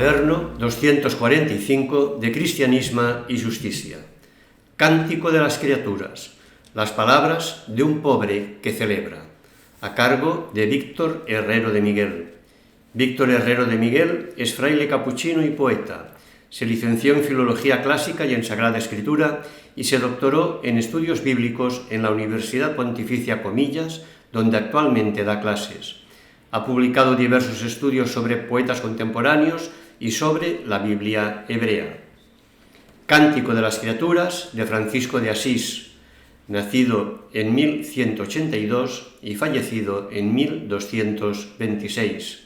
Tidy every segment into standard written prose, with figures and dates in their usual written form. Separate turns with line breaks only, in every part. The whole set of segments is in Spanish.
moderno 245 de Cristianisme y Justicia. Cántico de las criaturas, las palabras de un pobre que celebra, a cargo de Víctor Herrero de Miguel. Víctor Herrero de Miguel es fraile capuchino y poeta. Se licenció en Filología Clásica y en Sagrada Escritura y se doctoró en Estudios Bíblicos en la Universidad Pontificia Comillas, donde actualmente da clases. Ha publicado diversos estudios sobre poetas contemporáneos y sobre la Biblia hebrea. Cántico de las criaturas de Francisco de Asís, nacido en 1182 y fallecido en 1226.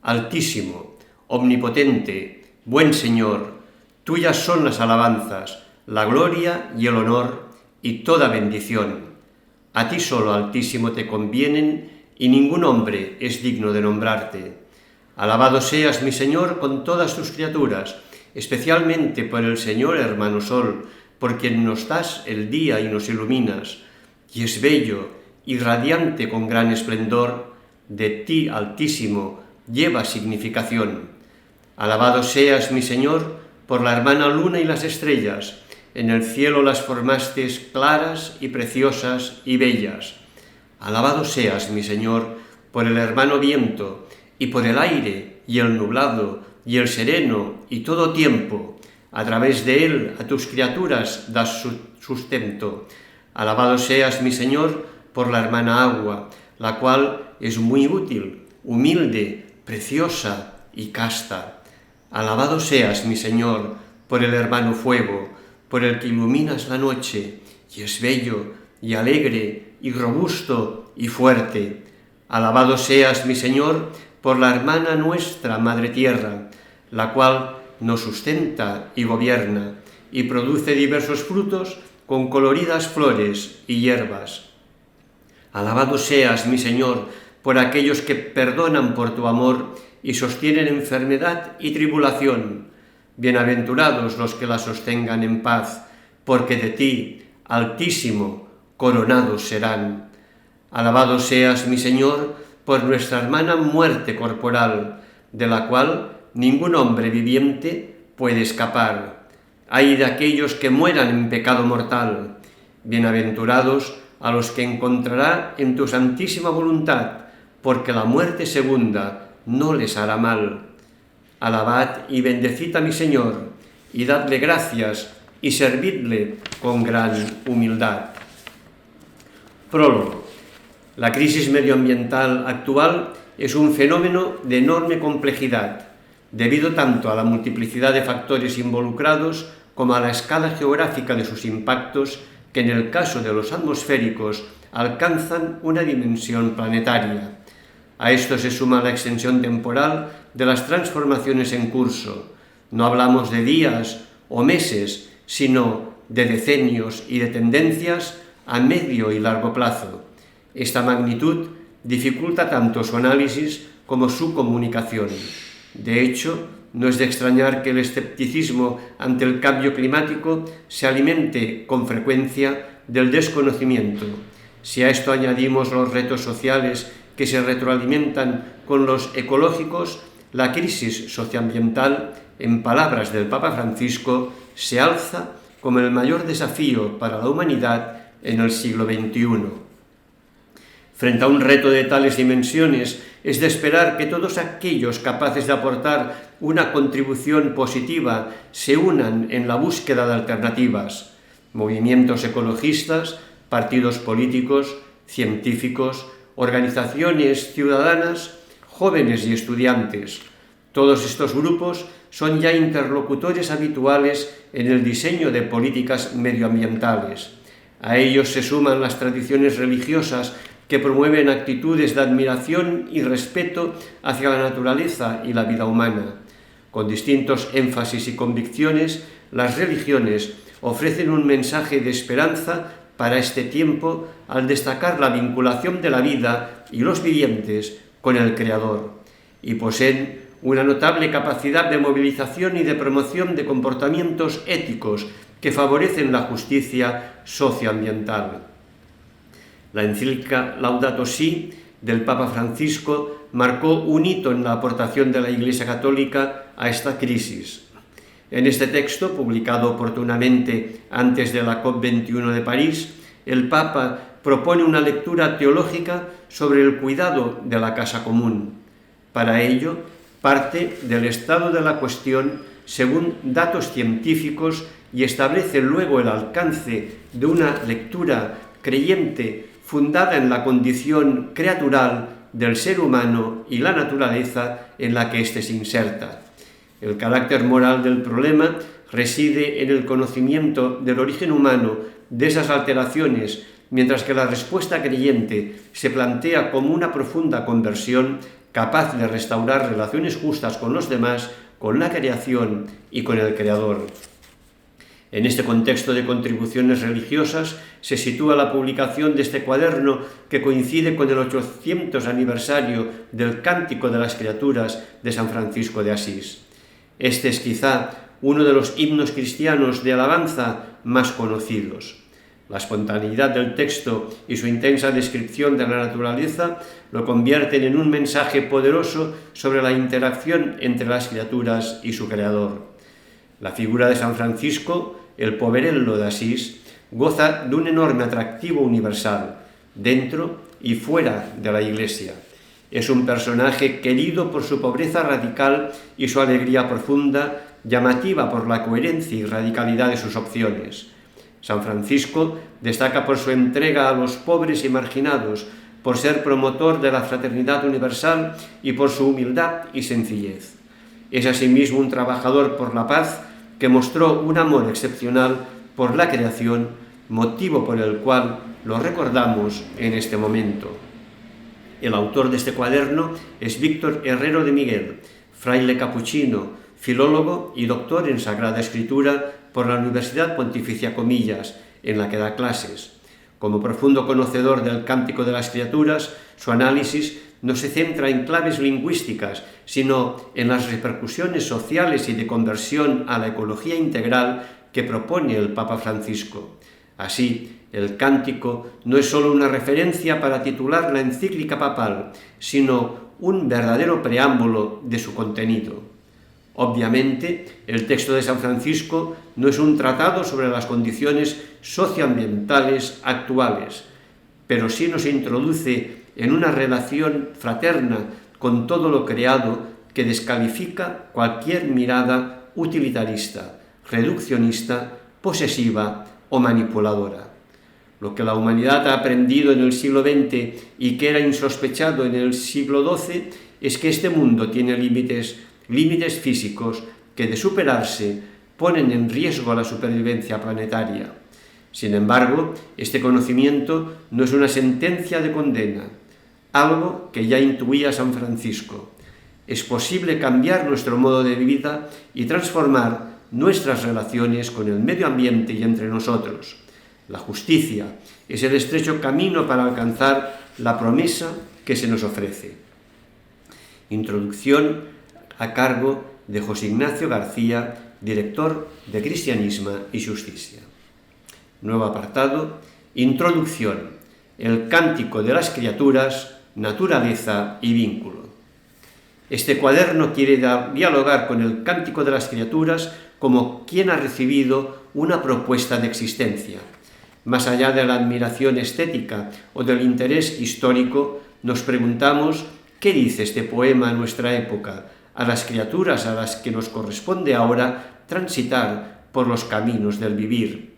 Altísimo, omnipotente, buen Señor, tuyas son las alabanzas, la gloria y el honor y toda bendición. A ti solo, Altísimo, te convienen y ningún hombre es digno de nombrarte. Alabado seas, mi Señor, con todas tus criaturas, especialmente por el Señor hermano Sol, por quien nos das el día y nos iluminas, y es bello y radiante con gran esplendor, de ti, Altísimo, lleva significación. Alabado seas, mi Señor, por la hermana luna y las estrellas, en el cielo las formaste claras y preciosas y bellas. Alabado seas, mi Señor, por el hermano viento, y por el aire, y el nublado, y el sereno, y todo tiempo. A través de él a tus criaturas das sustento. Alabado seas, mi Señor, por la hermana agua, la cual es muy útil, humilde, preciosa y casta. Alabado seas, mi Señor, por el hermano fuego, por el que iluminas la noche, y es bello, y alegre, y robusto, y fuerte. Alabado seas, mi Señor, por la hermana nuestra, Madre Tierra, la cual nos sustenta y gobierna, y produce diversos frutos con coloridas flores y hierbas. Alabado seas, mi Señor, por aquellos que perdonan por tu amor y sostienen enfermedad y tribulación. Bienaventurados los que la sostengan en paz, porque de ti, Altísimo, coronados serán. Alabado seas, mi Señor, por nuestra hermana muerte corporal, de la cual ningún hombre viviente puede escapar. Ay de aquellos que mueran en pecado mortal. Bienaventurados a los que encontrará en tu santísima voluntad, porque la muerte segunda no les hará mal. Alabad y bendecid a mi Señor, y dadle gracias, y servidle con gran humildad. Prólogo. La crisis medioambiental actual es un fenómeno de enorme complejidad, debido tanto a la multiplicidad de factores involucrados como a la escala geográfica de sus impactos, que en el caso de los atmosféricos alcanzan una dimensión planetaria. A esto se suma la extensión temporal de las transformaciones en curso. No hablamos de días o meses, sino de decenios y de tendencias a medio y largo plazo. Esta magnitud dificulta tanto su análisis como su comunicación. De hecho, no es de extrañar que el escepticismo ante el cambio climático se alimente con frecuencia del desconocimiento. Si a esto añadimos los retos sociales que se retroalimentan con los ecológicos, la crisis socioambiental, en palabras del Papa Francisco, se alza como el mayor desafío para la humanidad en el siglo XXI. Frente a un reto de tales dimensiones, es de esperar que todos aquellos capaces de aportar una contribución positiva se unan en la búsqueda de alternativas. Movimientos ecologistas, partidos políticos, científicos, organizaciones ciudadanas, jóvenes y estudiantes. Todos estos grupos son ya interlocutores habituales en el diseño de políticas medioambientales. A ellos se suman las tradiciones religiosas que promueven actitudes de admiración y respeto hacia la naturaleza y la vida humana. Con distintos énfasis y convicciones, las religiones ofrecen un mensaje de esperanza para este tiempo al destacar la vinculación de la vida y los vivientes con el Creador, y poseen una notable capacidad de movilización y de promoción de comportamientos éticos que favorecen la justicia socioambiental. La encíclica Laudato Si del Papa Francisco marcó un hito en la aportación de la Iglesia Católica a esta crisis. En este texto, publicado oportunamente antes de la COP21 de París, el Papa propone una lectura teológica sobre el cuidado de la casa común. Para ello, parte del estado de la cuestión según datos científicos y establece luego el alcance de una lectura creyente fundada en la condición creatural del ser humano y la naturaleza en la que éste se inserta. El carácter moral del problema reside en el conocimiento del origen humano de esas alteraciones, mientras que la respuesta creyente se plantea como una profunda conversión capaz de restaurar relaciones justas con los demás, con la creación y con el Creador. En este contexto de contribuciones religiosas se sitúa la publicación de este cuaderno que coincide con el 800 aniversario del Cántico de las Criaturas de San Francisco de Asís. Este es quizá uno de los himnos cristianos de alabanza más conocidos. La espontaneidad del texto y su intensa descripción de la naturaleza lo convierten en un mensaje poderoso sobre la interacción entre las criaturas y su Creador. La figura de San Francisco, el poverello de Asís, goza de un enorme atractivo universal, dentro y fuera de la Iglesia. Es un personaje querido por su pobreza radical y su alegría profunda, llamativa por la coherencia y radicalidad de sus opciones. San Francisco destaca por su entrega a los pobres y marginados, por ser promotor de la fraternidad universal y por su humildad y sencillez. Es asimismo un trabajador por la paz que mostró un amor excepcional por la creación, motivo por el cual lo recordamos en este momento. El autor de este cuaderno es Víctor Herrero de Miguel, fraile capuchino, filólogo y doctor en Sagrada Escritura por la Universidad Pontificia Comillas, en la que da clases. Como profundo conocedor del Cántico de las Criaturas, su análisis no se centra en claves lingüísticas, sino en las repercusiones sociales y de conversión a la ecología integral que propone el Papa Francisco. Así, el Cántico no es solo una referencia para titular la encíclica papal, sino un verdadero preámbulo de su contenido. Obviamente, el texto de San Francisco no es un tratado sobre las condiciones socioambientales actuales, pero sí nos introduce en una relación fraterna con todo lo creado que descalifica cualquier mirada utilitarista, reduccionista, posesiva o manipuladora. Lo que la humanidad ha aprendido en el siglo XX y que era insospechado en el siglo XII es que este mundo tiene límites físicos que, de superarse, ponen en riesgo la supervivencia planetaria. Sin embargo, este conocimiento no es una sentencia de condena, algo que ya intuía San Francisco. Es posible cambiar nuestro modo de vida y transformar nuestras relaciones con el medio ambiente y entre nosotros. La justicia es el estrecho camino para alcanzar la promesa que se nos ofrece. Introducción a cargo de José Ignacio García, director de Cristianismo y Justicia. Nuevo apartado, Introducción, el Cántico de las Criaturas, naturaleza y vínculo. Este cuaderno quiere dialogar con el Cántico de las Criaturas como quien ha recibido una propuesta de existencia. Más allá de la admiración estética o del interés histórico, nos preguntamos qué dice este poema a nuestra época, a las criaturas a las que nos corresponde ahora transitar por los caminos del vivir.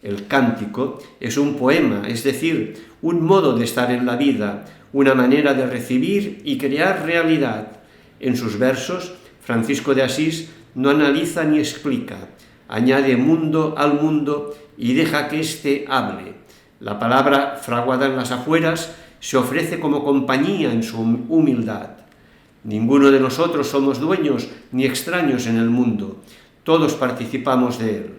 El cántico es un poema, es decir, un modo de estar en la vida, una manera de recibir y crear realidad. En sus versos, Francisco de Asís no analiza ni explica, añade mundo al mundo y deja que éste hable. La palabra, fraguada en las afueras, se ofrece como compañía en su humildad. Ninguno de nosotros somos dueños ni extraños en el mundo, todos participamos de él.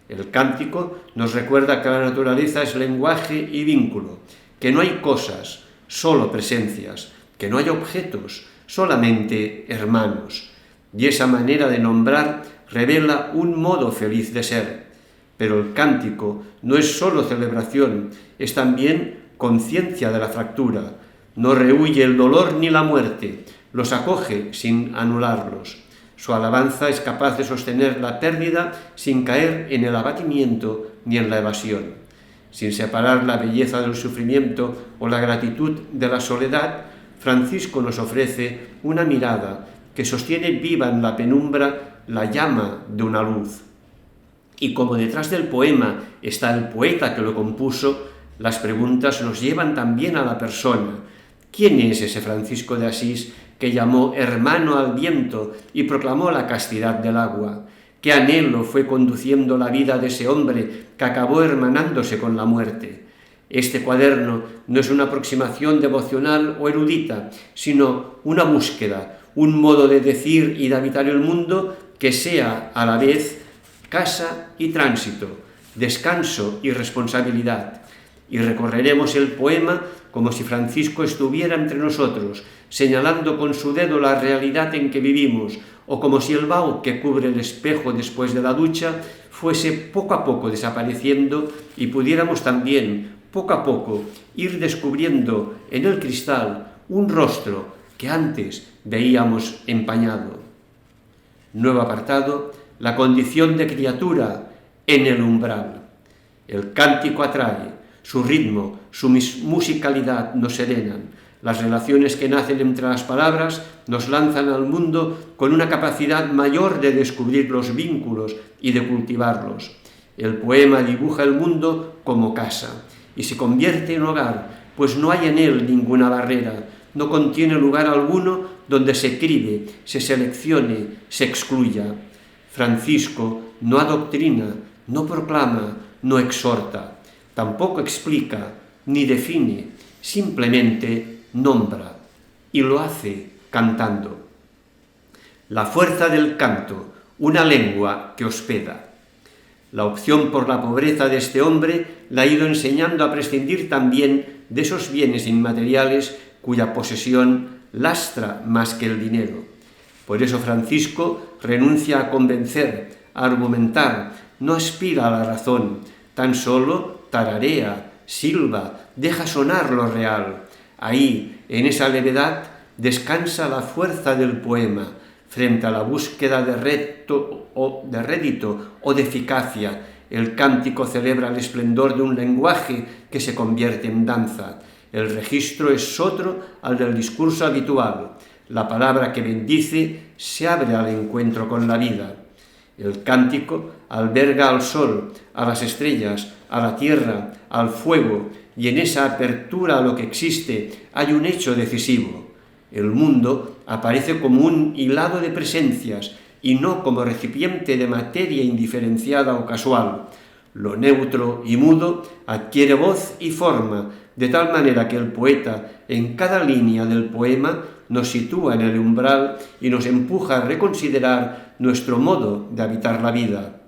El cántico nos recuerda que la naturaleza es lenguaje y vínculo, que no hay cosas, solo presencias, que no hay objetos, solamente hermanos. Y esa manera de nombrar revela un modo feliz de ser. Pero el cántico no es solo celebración, es también conciencia de la fractura. no rehúye el dolor ni la muerte, los acoge sin anularlos. Su alabanza es capaz de sostener la pérdida sin caer en el abatimiento ni en la evasión. Sin separar la belleza del sufrimiento o la gratitud de la soledad, Francisco nos ofrece una mirada que sostiene viva en la penumbra la llama de una luz. Y como detrás del poema está el poeta que lo compuso, las preguntas nos llevan también a la persona. ¿Quién es ese Francisco de Asís que llamó hermano al viento y proclamó la castidad del agua? ¿Qué anhelo fue conduciendo la vida de ese hombre que acabó hermanándose con la muerte? Este cuaderno no es una aproximación devocional o erudita, sino una búsqueda, un modo de decir y de habitar el mundo que sea a la vez casa y tránsito, descanso y responsabilidad. Y recorreremos el poema como si Francisco estuviera entre nosotros, señalando con su dedo la realidad en que vivimos, o como si el vaho que cubre el espejo después de la ducha fuese poco a poco desapareciendo y pudiéramos también, poco a poco, ir descubriendo en el cristal un rostro que antes veíamos empañado. Nuevo apartado, la condición de criatura en el umbral. El cántico atrae, su ritmo, su musicalidad nos serenan. Las relaciones que nacen entre las palabras nos lanzan al mundo con una capacidad mayor de descubrir los vínculos y de cultivarlos. El poema dibuja el mundo como casa y se convierte en hogar, pues no hay en él ninguna barrera, no contiene lugar alguno donde se cribe, se seleccione, se excluya. Francisco no adoctrina, no proclama, no exhorta, tampoco explica ni define, simplemente nombra, y lo hace cantando. La fuerza del canto, una lengua que hospeda. La opción por la pobreza de este hombre la ha ido enseñando a prescindir también de esos bienes inmateriales cuya posesión lastra más que el dinero. Por eso Francisco renuncia a convencer, a argumentar, no aspira a la razón, tan solo tararea, silba, deja sonar lo real. Ahí, en esa levedad, descansa la fuerza del poema, frente a la búsqueda de rédito o de eficacia. El cántico celebra el esplendor de un lenguaje que se convierte en danza. El registro es otro al del discurso habitual. La palabra que bendice se abre al encuentro con la vida. El cántico alberga al sol, a las estrellas, a la tierra, al fuego, y en esa apertura a lo que existe hay un hecho decisivo. El mundo aparece como un hilado de presencias y no como recipiente de materia indiferenciada o casual. Lo neutro y mudo adquiere voz y forma, de tal manera que el poeta, en cada línea del poema, nos sitúa en el umbral y nos empuja a reconsiderar nuestro modo de habitar la vida.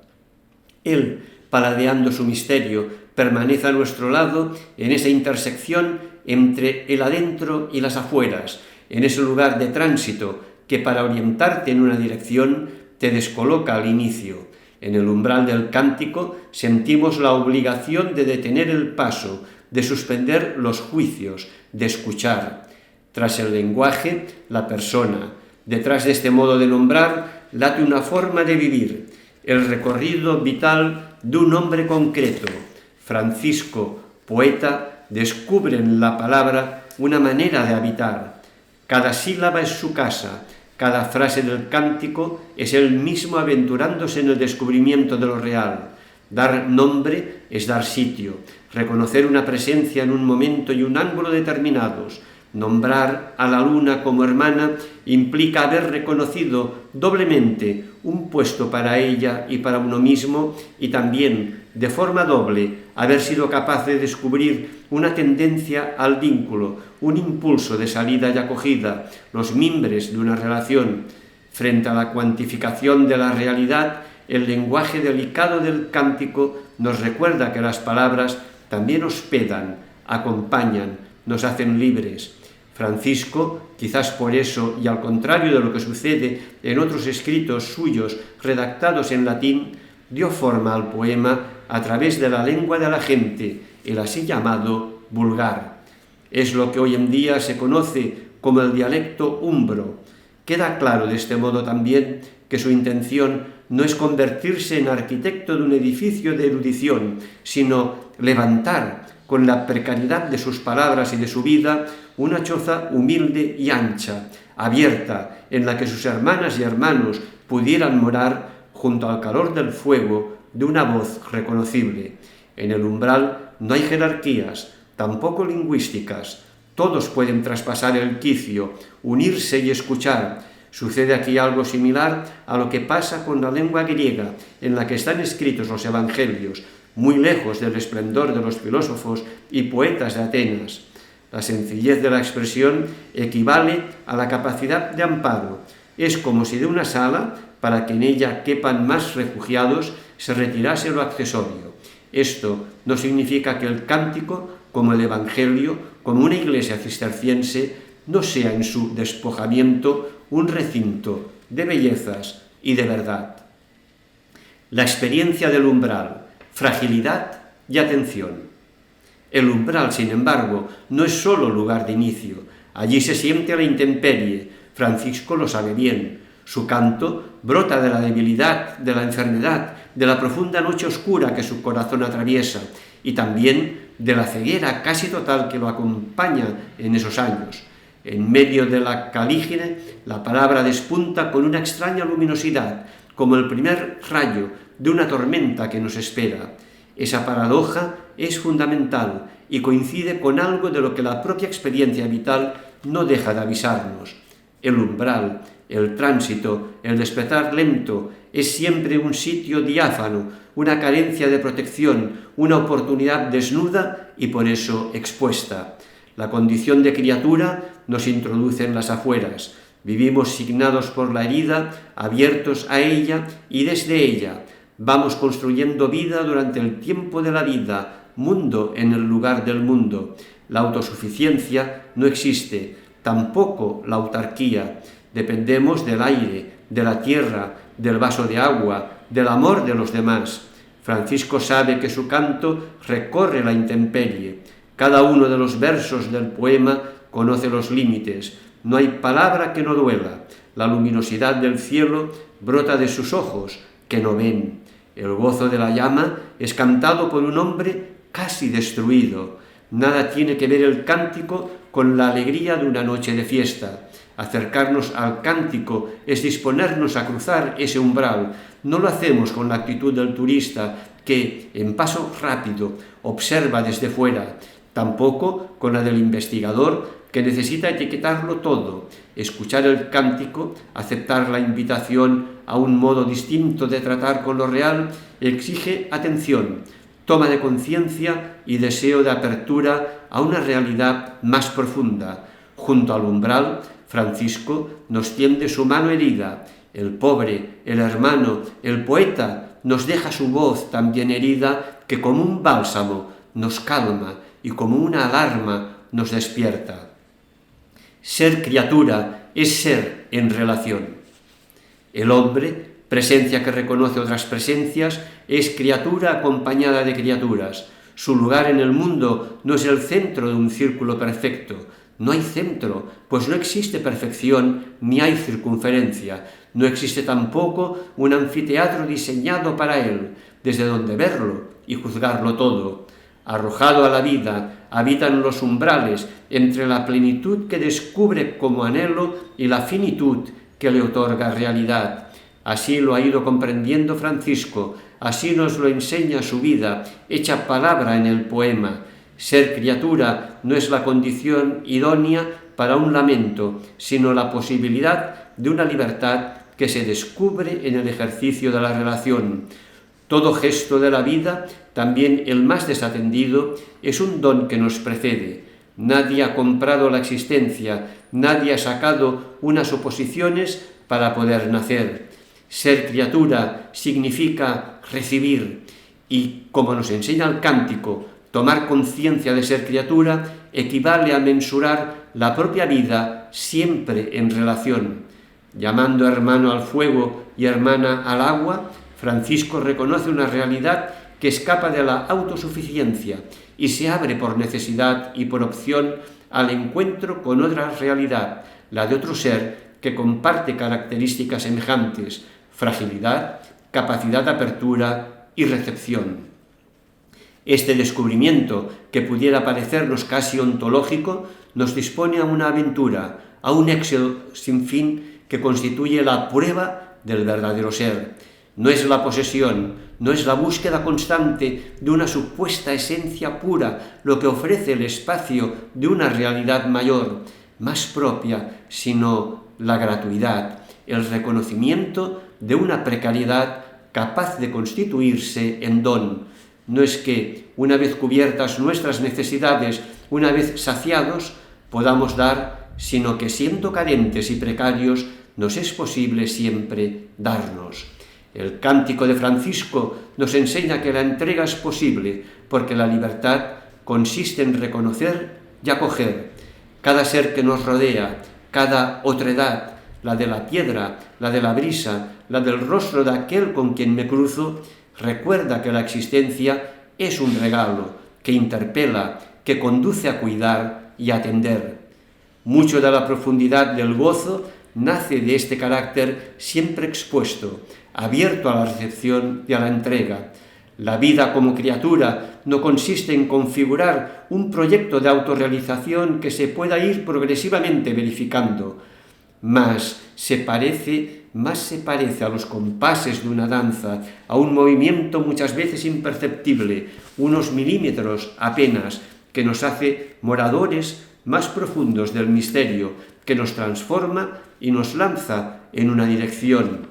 Él, paladeando su misterio, permanece a nuestro lado en esa intersección entre el adentro y las afueras, en ese lugar de tránsito que para orientarte en una dirección te descoloca al inicio. En el umbral del cántico sentimos la obligación de detener el paso, de suspender los juicios, de escuchar. Tras el lenguaje, la persona. Detrás de este modo de nombrar late una forma de vivir, el recorrido vital de un hombre concreto. Francisco, poeta, descubre en la palabra una manera de habitar. Cada sílaba es su casa, cada frase del cántico es él mismo aventurándose en el descubrimiento de lo real. Dar nombre es dar sitio, reconocer una presencia en un momento y un ángulo determinados. Nombrar a la luna como hermana implica haber reconocido doblemente un puesto para ella y para uno mismo, y también, de forma doble, haber sido capaz de descubrir una tendencia al vínculo, un impulso de salida y acogida, los mimbres de una relación. Frente a la cuantificación de la realidad, el lenguaje delicado del cántico nos recuerda que las palabras también hospedan, acompañan, nos hacen libres. Francisco, quizás por eso y al contrario de lo que sucede en otros escritos suyos redactados en latín, dio forma al poema a través de la lengua de la gente, el así llamado vulgar. Es lo que hoy en día se conoce como el dialecto umbro. Queda claro de este modo también que su intención no es convertirse en arquitecto de un edificio de erudición, sino levantar, con la precariedad de sus palabras y de su vida, una choza humilde y ancha, abierta, en la que sus hermanas y hermanos pudieran morar junto al calor del fuego de una voz reconocible. En el umbral no hay jerarquías, tampoco lingüísticas. Todos pueden traspasar el quicio, unirse y escuchar. Sucede aquí algo similar a lo que pasa con la lengua griega, en la que están escritos los evangelios, muy lejos del esplendor de los filósofos y poetas de Atenas. La sencillez de la expresión equivale a la capacidad de amparo. Es como si de una sala, para que en ella quepan más refugiados, se retirase lo accesorio. Esto no significa que el cántico, como el evangelio, como una iglesia cisterciense, no sea en su despojamiento un recinto de bellezas y de verdad. La experiencia del umbral, fragilidad y atención. El umbral, sin embargo, no es solo lugar de inicio. Allí se siente la intemperie. Francisco lo sabe bien. Su canto brota de la debilidad, de la enfermedad, de la profunda noche oscura que su corazón atraviesa y también de la ceguera casi total que lo acompaña en esos años. En medio de la calígine, la palabra despunta con una extraña luminosidad, como el primer rayo de una tormenta que nos espera. Esa paradoja es fundamental y coincide con algo de lo que la propia experiencia vital no deja de avisarnos. El umbral, el tránsito, el despertar lento, es siempre un sitio diáfano, una carencia de protección, una oportunidad desnuda y por eso expuesta. La condición de criatura nos introduce en las afueras. Vivimos signados por la herida, abiertos a ella y desde ella. Vamos construyendo vida durante el tiempo de la vida, mundo en el lugar del mundo. La autosuficiencia no existe, tampoco la autarquía. Dependemos del aire, de la tierra, del vaso de agua, del amor de los demás. Francisco sabe que su canto recorre la intemperie. Cada uno de los versos del poema conoce los límites. No hay palabra que no duela. La luminosidad del cielo brota de sus ojos, que no ven. El gozo de la llama es cantado por un hombre casi destruido. Nada tiene que ver el cántico con la alegría de una noche de fiesta. Acercarnos al cántico es disponernos a cruzar ese umbral. No lo hacemos con la actitud del turista que, en paso rápido, observa desde fuera. Tampoco con la del investigador que necesita etiquetarlo todo. Escuchar el cántico, aceptar la invitación a un modo distinto de tratar con lo real, exige atención, toma de conciencia y deseo de apertura a una realidad más profunda. Junto al umbral, Francisco nos tiende su mano herida. El pobre, el hermano, el poeta nos deja su voz también herida que como un bálsamo nos calma y como una alarma nos despierta. Ser criatura es ser en relación. El hombre, presencia que reconoce otras presencias, es criatura acompañada de criaturas. Su lugar en el mundo no es el centro de un círculo perfecto. No hay centro, pues no existe perfección ni hay circunferencia. No existe tampoco un anfiteatro diseñado para él, desde donde verlo y juzgarlo todo. Arrojado a la vida, habitan los umbrales entre la plenitud que descubre como anhelo y la finitud que le otorga realidad. Así lo ha ido comprendiendo Francisco, así nos lo enseña su vida, hecha palabra en el poema. Ser criatura no es la condición idónea para un lamento, sino la posibilidad de una libertad que se descubre en el ejercicio de la relación. Todo gesto de la vida, también el más desatendido, es un don que nos precede. Nadie ha comprado la existencia, nadie ha sacado unas oposiciones para poder nacer. Ser criatura significa recibir y, como nos enseña el cántico, tomar conciencia de ser criatura equivale a mensurar la propia vida siempre en relación. Llamando hermano al fuego y hermana al agua, Francisco reconoce una realidad que escapa de la autosuficiencia y se abre por necesidad y por opción al encuentro con otra realidad, la de otro ser que comparte características semejantes, fragilidad, capacidad de apertura y recepción. Este descubrimiento, que pudiera parecernos casi ontológico, nos dispone a una aventura, a un éxodo sin fin que constituye la prueba del verdadero ser. No es la posesión, no es la búsqueda constante de una supuesta esencia pura lo que ofrece el espacio de una realidad mayor, más propia, sino la gratuidad, el reconocimiento de una precariedad capaz de constituirse en don. No es que, una vez cubiertas nuestras necesidades, una vez saciados, podamos dar, sino que siendo carentes y precarios, nos es posible siempre darnos. El cántico de Francisco nos enseña que la entrega es posible, porque la libertad consiste en reconocer y acoger. Cada ser que nos rodea, cada otredad, la de la piedra, la de la brisa, la del rostro de aquel con quien me cruzo, recuerda que la existencia es un regalo que interpela, que conduce a cuidar y atender. Mucho de la profundidad del gozo nace de este carácter siempre expuesto, abierto a la recepción y a la entrega. La vida como criatura no consiste en configurar un proyecto de autorrealización que se pueda ir progresivamente verificando, más se parece a los compases de una danza, a un movimiento muchas veces imperceptible, unos milímetros apenas, que nos hace moradores más profundos del misterio, que nos transforma y nos lanza en una dirección.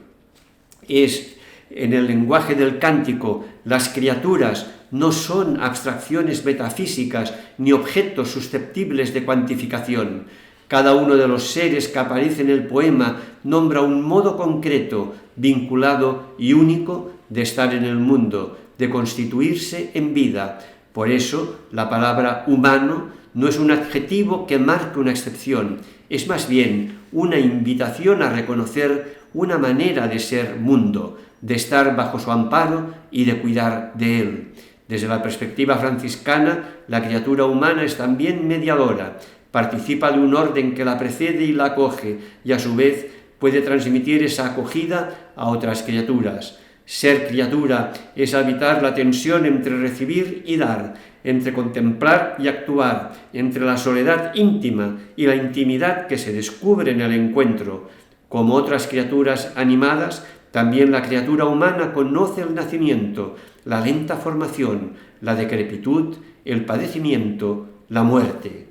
Es, en el lenguaje del cántico, las criaturas no son abstracciones metafísicas ni objetos susceptibles de cuantificación. Cada uno de los seres que aparece en el poema nombra un modo concreto, vinculado y único de estar en el mundo, de constituirse en vida. Por eso, la palabra humano no es un adjetivo que marque una excepción, es más bien una invitación a reconocer una manera de ser mundo, de estar bajo su amparo y de cuidar de él. Desde la perspectiva franciscana, la criatura humana es también mediadora, participa de un orden que la precede y la acoge, y a su vez puede transmitir esa acogida a otras criaturas. Ser criatura es habitar la tensión entre recibir y dar, entre contemplar y actuar, entre la soledad íntima y la intimidad que se descubre en el encuentro. Como otras criaturas animadas, también la criatura humana conoce el nacimiento, la lenta formación, la decrepitud, el padecimiento, la muerte.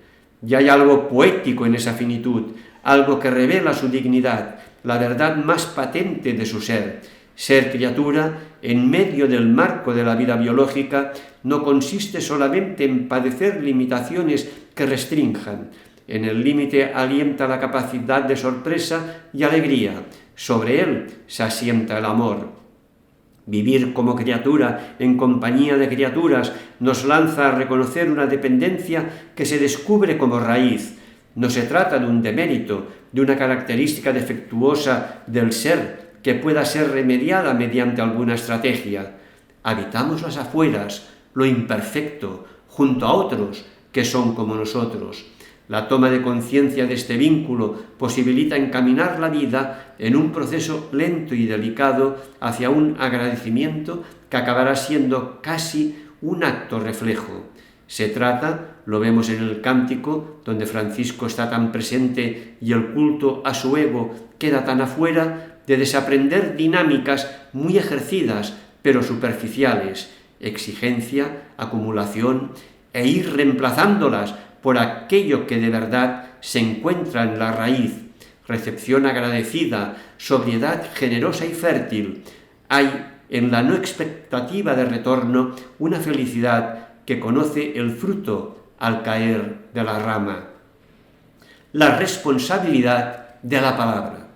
Y hay algo poético en esa finitud, algo que revela su dignidad, la verdad más patente de su ser. Ser criatura, en medio del marco de la vida biológica, no consiste solamente en padecer limitaciones que restrinjan. En el límite alienta la capacidad de sorpresa y alegría. Sobre él se asienta el amor. Vivir como criatura, en compañía de criaturas, nos lanza a reconocer una dependencia que se descubre como raíz. No se trata de un demérito, de una característica defectuosa del ser que pueda ser remediada mediante alguna estrategia. Habitamos las afueras, lo imperfecto, junto a otros que son como nosotros. La toma de conciencia de este vínculo posibilita encaminar la vida en un proceso lento y delicado hacia un agradecimiento que acabará siendo casi un acto reflejo. Se trata, lo vemos en el cántico, donde Francisco está tan presente y el culto a su ego queda tan afuera, de desaprender dinámicas muy ejercidas, pero superficiales, exigencia, acumulación, e ir reemplazándolas por aquello que de verdad se encuentra en la raíz, recepción agradecida, sobriedad generosa y fértil. Hay en la no expectativa de retorno una felicidad que conoce el fruto al caer de la rama. La responsabilidad de la palabra.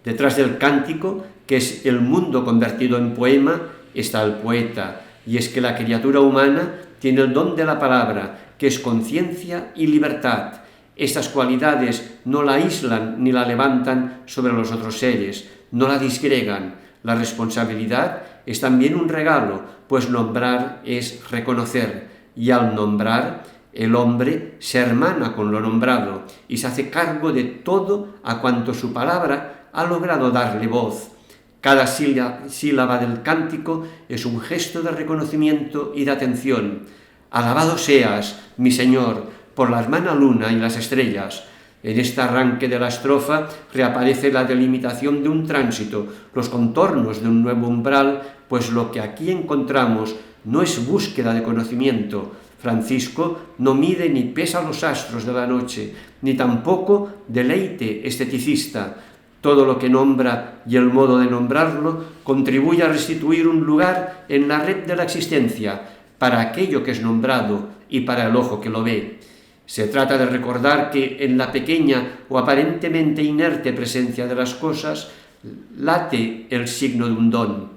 Detrás del cántico, que es el mundo convertido en poema, está el poeta, y es que la criatura humana tiene el don de la palabra, que es conciencia y libertad. Estas cualidades no la aíslan ni la levantan sobre los otros seres, no la disgregan. La responsabilidad es también un regalo, pues nombrar es reconocer. y al nombrar, el hombre se hermana con lo nombrado y se hace cargo de todo a cuanto su palabra ha logrado darle voz. Cada sílaba del cántico es un gesto de reconocimiento y de atención. Alabado seas, mi Señor, por la hermana luna y las estrellas. En este arranque de la estrofa reaparece la delimitación de un tránsito, los contornos de un nuevo umbral, pues lo que aquí encontramos no es búsqueda de conocimiento. Francisco no mide ni pesa los astros de la noche, ni tampoco deleite esteticista. Todo lo que nombra y el modo de nombrarlo contribuye a restituir un lugar en la red de la existencia para aquello que es nombrado y para el ojo que lo ve. Se trata de recordar que en la pequeña o aparentemente inerte presencia de las cosas late el signo de un don.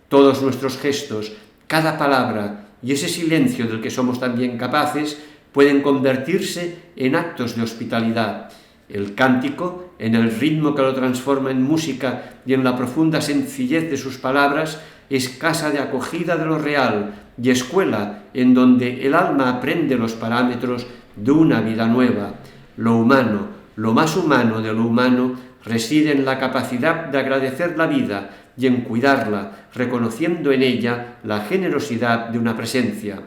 Todos nuestros gestos, cada palabra y ese silencio del que somos también capaces pueden convertirse en actos de hospitalidad. El cántico, en el ritmo que lo transforma en música y en la profunda sencillez de sus palabras, es casa de acogida de lo real y escuela en donde el alma aprende los parámetros de una vida nueva. Lo humano, lo más humano de lo humano, reside en la capacidad de agradecer la vida y en cuidarla, reconociendo en ella la generosidad de una presencia.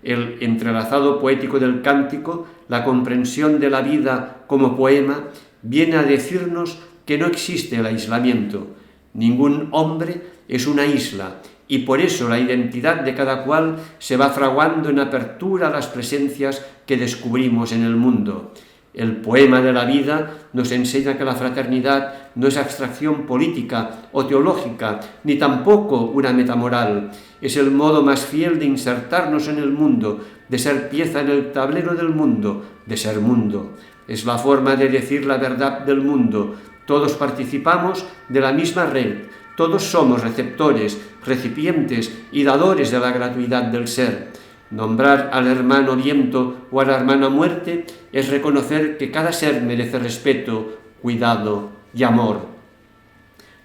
El entrelazado poético del cántico, la comprensión de la vida como poema, viene a decirnos que no existe el aislamiento. Ningún hombre es una isla, y por eso la identidad de cada cual se va fraguando en apertura a las presencias que descubrimos en el mundo. El poema de la vida nos enseña que la fraternidad no es abstracción política o teológica, ni tampoco una metamoral. Es el modo más fiel de insertarnos en el mundo, de ser pieza en el tablero del mundo, de ser mundo. Es la forma de decir la verdad del mundo. Todos participamos de la misma red. Todos somos receptores, recipientes y dadores de la gratuidad del ser. Nombrar al hermano viento o a la hermana muerte es reconocer que cada ser merece respeto, cuidado y amor.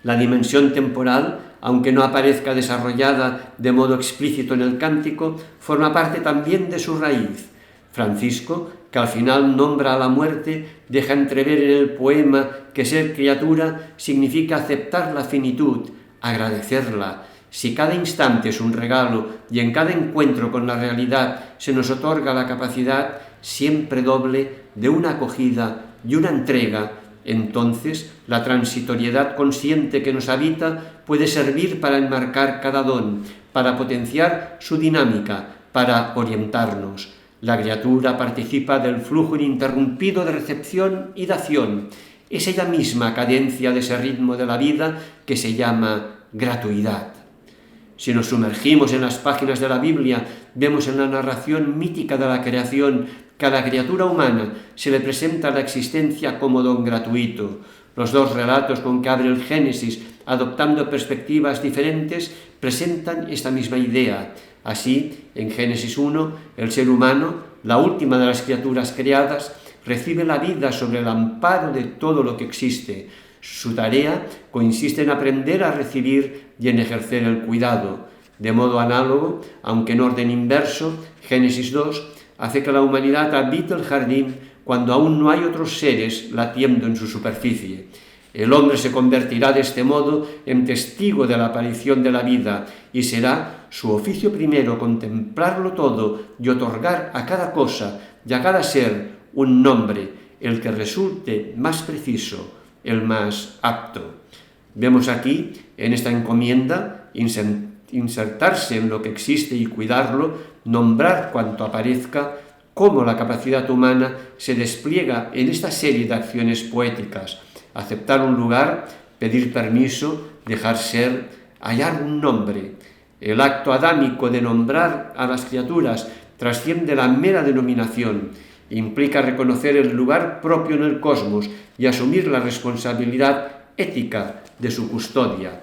La dimensión temporal, aunque no aparezca desarrollada de modo explícito en el cántico, forma parte también de su raíz. Francisco, que al final nombra a la muerte, deja entrever en el poema que ser criatura significa aceptar la finitud, agradecerla. Si cada instante es un regalo y en cada encuentro con la realidad se nos otorga la capacidad, siempre doble, de una acogida y una entrega, entonces la transitoriedad consciente que nos habita puede servir para enmarcar cada don, para potenciar su dinámica, para orientarnos. La criatura participa del flujo ininterrumpido de recepción y dación. Es ella misma cadencia de ese ritmo de la vida que se llama gratuidad. Si nos sumergimos en las páginas de la Biblia, vemos en la narración mítica de la creación que a la criatura humana se le presenta la existencia como don gratuito. Los dos relatos con que abre el Génesis, adoptando perspectivas diferentes, presentan esta misma idea. Así, en Génesis 1, el ser humano, la última de las criaturas creadas, recibe la vida sobre el amparo de todo lo que existe. Su tarea consiste en aprender a recibir y en ejercer el cuidado. De modo análogo, aunque en orden inverso, Génesis 2 hace que la humanidad habite el jardín cuando aún no hay otros seres latiendo en su superficie. El hombre se convertirá de este modo en testigo de la aparición de la vida y será su oficio primero contemplarlo todo y otorgar a cada cosa y a cada ser un nombre, el que resulte más preciso, el más apto. Vemos aquí, en esta encomienda, insertarse en lo que existe y cuidarlo, nombrar cuanto aparezca, cómo la capacidad humana se despliega en esta serie de acciones poéticas. Aceptar un lugar, pedir permiso, dejar ser, hallar un nombre. El acto adámico de nombrar a las criaturas trasciende la mera denominación. Implica reconocer el lugar propio en el cosmos y asumir la responsabilidad ética de su custodia.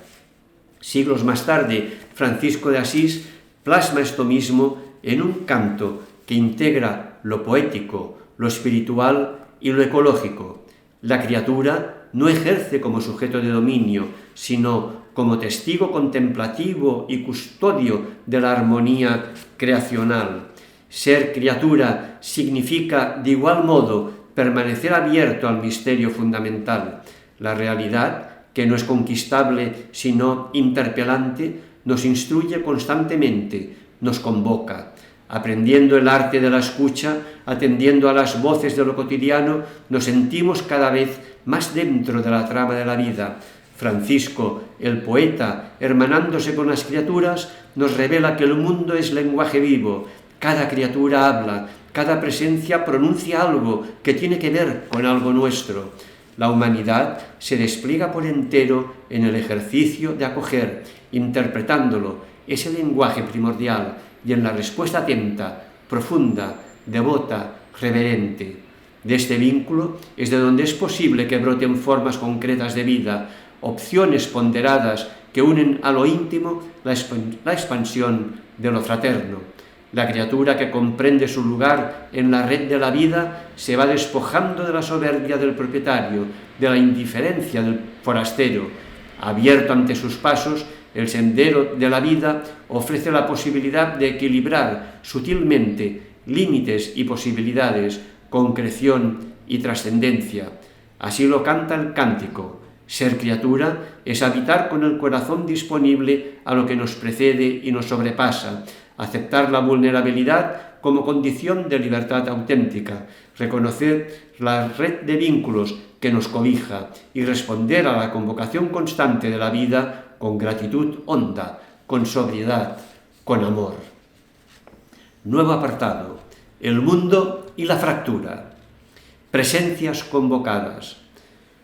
Siglos más tarde, Francisco de Asís plasma esto mismo en un canto que integra lo poético, lo espiritual y lo ecológico. La criatura no ejerce como sujeto de dominio, sino como testigo contemplativo y custodio de la armonía creacional. Ser criatura significa, de igual modo, permanecer abierto al misterio fundamental. La realidad, que no es conquistable sino interpelante, nos instruye constantemente, nos convoca. Aprendiendo el arte de la escucha, atendiendo a las voces de lo cotidiano, nos sentimos cada vez más dentro de la trama de la vida. Francisco, el poeta, hermanándose con las criaturas, nos revela que el mundo es lenguaje vivo. Cada criatura habla, cada presencia pronuncia algo que tiene que ver con algo nuestro. La humanidad se despliega por entero en el ejercicio de acoger, interpretándolo, ese lenguaje primordial, y en la respuesta atenta, profunda, devota, reverente. De este vínculo es de donde es posible que broten formas concretas de vida, opciones ponderadas que unen a lo íntimo la expansión de lo fraterno. La criatura que comprende su lugar en la red de la vida se va despojando de la soberbia del propietario, de la indiferencia del forastero. Abierto ante sus pasos, el sendero de la vida ofrece la posibilidad de equilibrar sutilmente límites y posibilidades, concreción y trascendencia. Así lo canta el cántico. Ser criatura es habitar con el corazón disponible a lo que nos precede y nos sobrepasa, aceptar la vulnerabilidad como condición de libertad auténtica, reconocer la red de vínculos que nos cobija y responder a la convocación constante de la vida con gratitud honda, con sobriedad, con amor. Nuevo apartado: el mundo y la fractura. Presencias convocadas.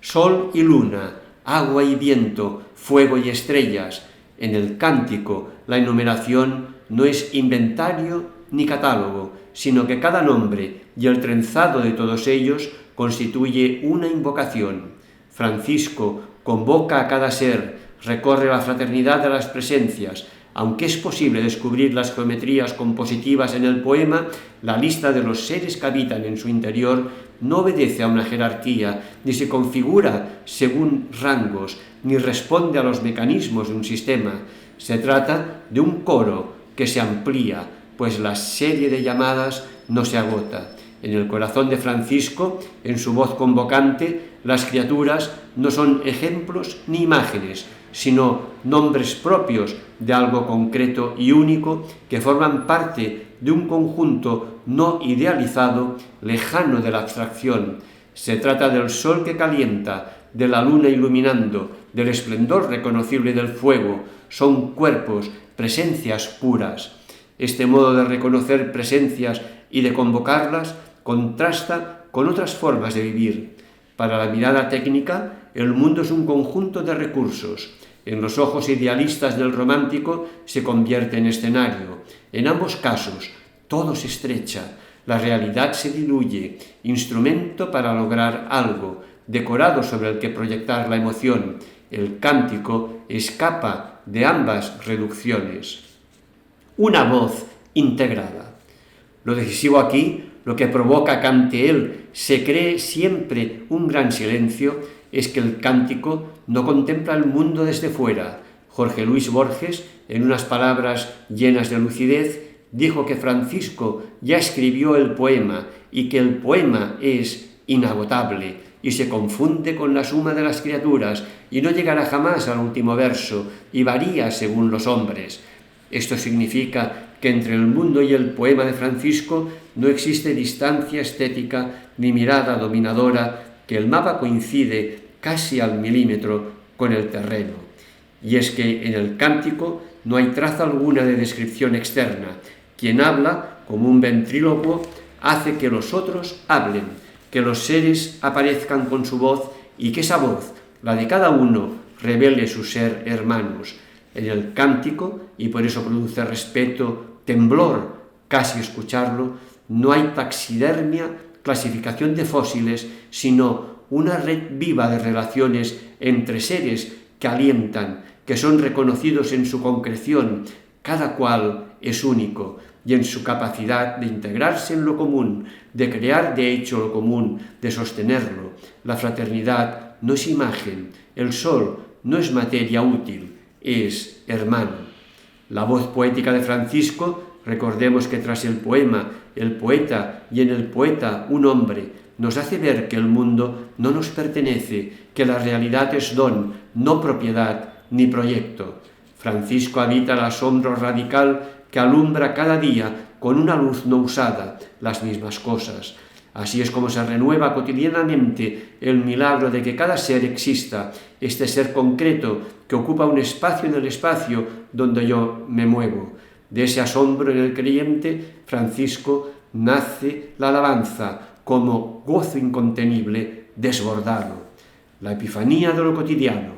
Sol y luna, agua y viento, fuego y estrellas. En el cántico, la enumeración no es inventario ni catálogo, sino que cada nombre y el trenzado de todos ellos constituye una invocación. Francisco convoca a cada ser, recorre la fraternidad de las presencias. Aunque es posible descubrir las geometrías compositivas en el poema, la lista de los seres que habitan en su interior no obedece a una jerarquía, ni se configura según rangos, ni responde a los mecanismos de un sistema. Se trata de un coro que se amplía, pues la serie de llamadas no se agota. En el corazón de Francisco, en su voz convocante, las criaturas no son ejemplos ni imágenes, sino nombres propios de algo concreto y único que forman parte de un conjunto no idealizado, lejano de la abstracción. Se trata del sol que calienta, de la luna iluminando, del esplendor reconocible del fuego. Son cuerpos, presencias puras. Este modo de reconocer presencias y de convocarlas contrasta con otras formas de vivir. Para la mirada técnica, el mundo es un conjunto de recursos. En los ojos idealistas del romántico se convierte en escenario. En ambos casos, todo se estrecha, la realidad se diluye, instrumento para lograr algo, decorado sobre el que proyectar la emoción. El cántico escapa de ambas reducciones. Una voz integrada. Lo decisivo aquí, lo que provoca que ante él se cree siempre un gran silencio, es que el cántico no contempla el mundo desde fuera. Jorge Luis Borges, en unas palabras llenas de lucidez, dijo que Francisco ya escribió el poema y que el poema es inagotable y se confunde con la suma de las criaturas y no llegará jamás al último verso y varía según los hombres. Esto significa que entre el mundo y el poema de Francisco no existe distancia estética ni mirada dominadora, que el mapa coincide casi al milímetro con el terreno. Y es que en el cántico no hay traza alguna de descripción externa. Quien habla, como un ventrílocuo, hace que los otros hablen, que los seres aparezcan con su voz y que esa voz, la de cada uno, revele su ser hermanos. En el cántico, y por eso produce respeto, temblor, casi escucharlo, no hay taxidermia, clasificación de fósiles, sino una red viva de relaciones entre seres que alientan, que son reconocidos en su concreción. Cada cual es único y en su capacidad de integrarse en lo común, de crear de hecho lo común, de sostenerlo. La fraternidad no es imagen, el sol no es materia útil, es hermano. La voz poética de Francisco, recordemos que tras el poema el poeta y en el poeta un hombre, nos hace ver que el mundo no nos pertenece, que la realidad es don, no propiedad ni proyecto. Francisco habita el asombro radical que alumbra cada día con una luz no usada las mismas cosas. Así es como se renueva cotidianamente el milagro de que cada ser exista, este ser concreto que ocupa un espacio en el espacio donde yo me muevo. De ese asombro en el creyente, Francisco, nace la alabanza como gozo incontenible, desbordado. La epifanía de lo cotidiano.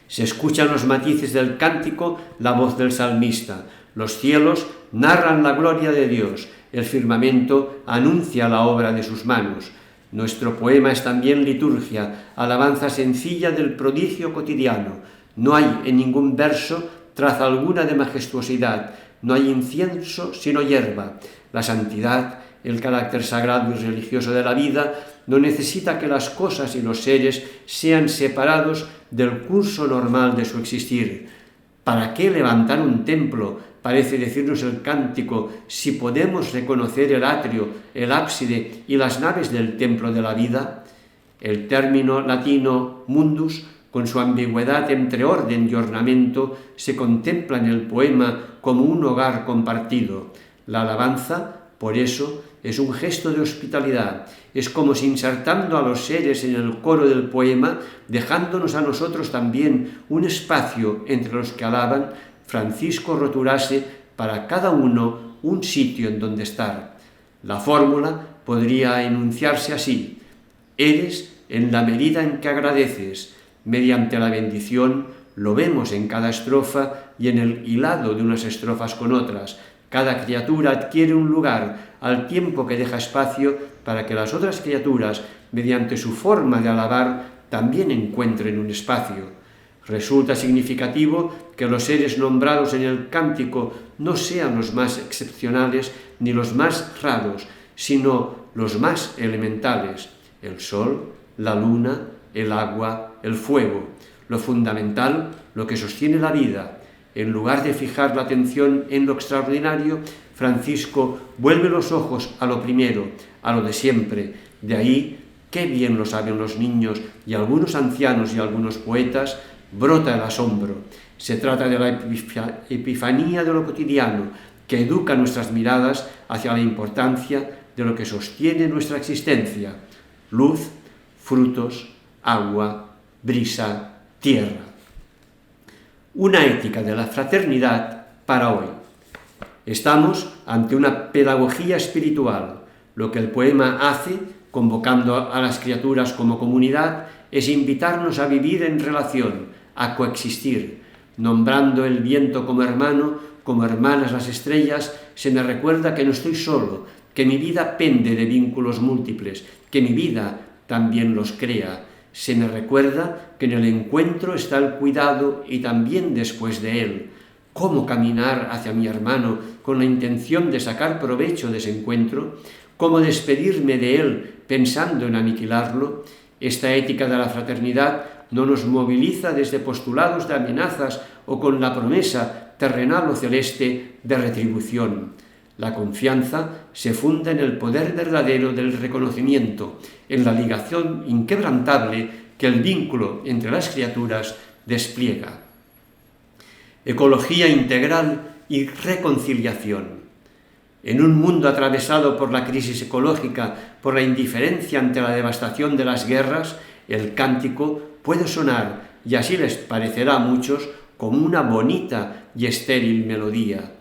Se escuchan los matices del cántico, la voz del salmista. Los cielos narran la gloria de Dios. El firmamento anuncia la obra de sus manos. Nuestro poema es también liturgia, alabanza sencilla del prodigio cotidiano. No hay en ningún verso traza alguna de majestuosidad, no hay incienso sino hierba. La santidad, el carácter sagrado y religioso de la vida, no necesita que las cosas y los seres sean separados del curso normal de su existir. ¿Para qué levantar un templo? Parece decirnos el cántico, si podemos reconocer el atrio, el ábside y las naves del templo de la vida. El término latino mundus, con su ambigüedad entre orden y ornamento, se contempla en el poema como un hogar compartido. La alabanza, por eso, es un gesto de hospitalidad. Es como si insertando a los seres en el coro del poema, dejándonos a nosotros también un espacio entre los que alaban, Francisco rotulase para cada uno un sitio en donde estar. La fórmula podría enunciarse así: eres en la medida en que agradeces. Mediante la bendición lo vemos en cada estrofa y en el hilado de unas estrofas con otras. Cada criatura adquiere un lugar al tiempo que deja espacio para que las otras criaturas, mediante su forma de alabar, también encuentren un espacio. Resulta significativo que los seres nombrados en el cántico no sean los más excepcionales ni los más raros, sino los más elementales: el sol, la luna, el agua, el fuego. Lo fundamental, lo que sostiene la vida. En lugar de fijar la atención en lo extraordinario, Francisco vuelve los ojos a lo primero, a lo de siempre. De ahí, qué bien lo saben los niños y algunos ancianos y algunos poetas, brota el asombro. Se trata de la epifanía de lo cotidiano, que educa nuestras miradas hacia la importancia de lo que sostiene nuestra existencia: luz, frutos, agua, brisa, tierra. Una ética de la fraternidad para hoy. Estamos ante una pedagogía espiritual. Lo que el poema hace, convocando a las criaturas como comunidad, es invitarnos a vivir en relación, a coexistir. Nombrando el viento como hermano, como hermanas las estrellas, se me recuerda que no estoy solo, que mi vida pende de vínculos múltiples, que mi vida también los crea. Se me recuerda que en el encuentro está el cuidado y también después de él. ¿Cómo caminar hacia mi hermano con la intención de sacar provecho de ese encuentro? ¿Cómo despedirme de él pensando en aniquilarlo? Esta ética de la fraternidad no nos moviliza desde postulados de amenazas o con la promesa terrenal o celeste de retribución. La confianza se funda en el poder verdadero del reconocimiento, en la ligación inquebrantable que el vínculo entre las criaturas despliega. Ecología integral y reconciliación. En un mundo atravesado por la crisis ecológica, por la indiferencia ante la devastación de las guerras, el cántico puede sonar, y así les parecerá a muchos, como una bonita y estéril melodía.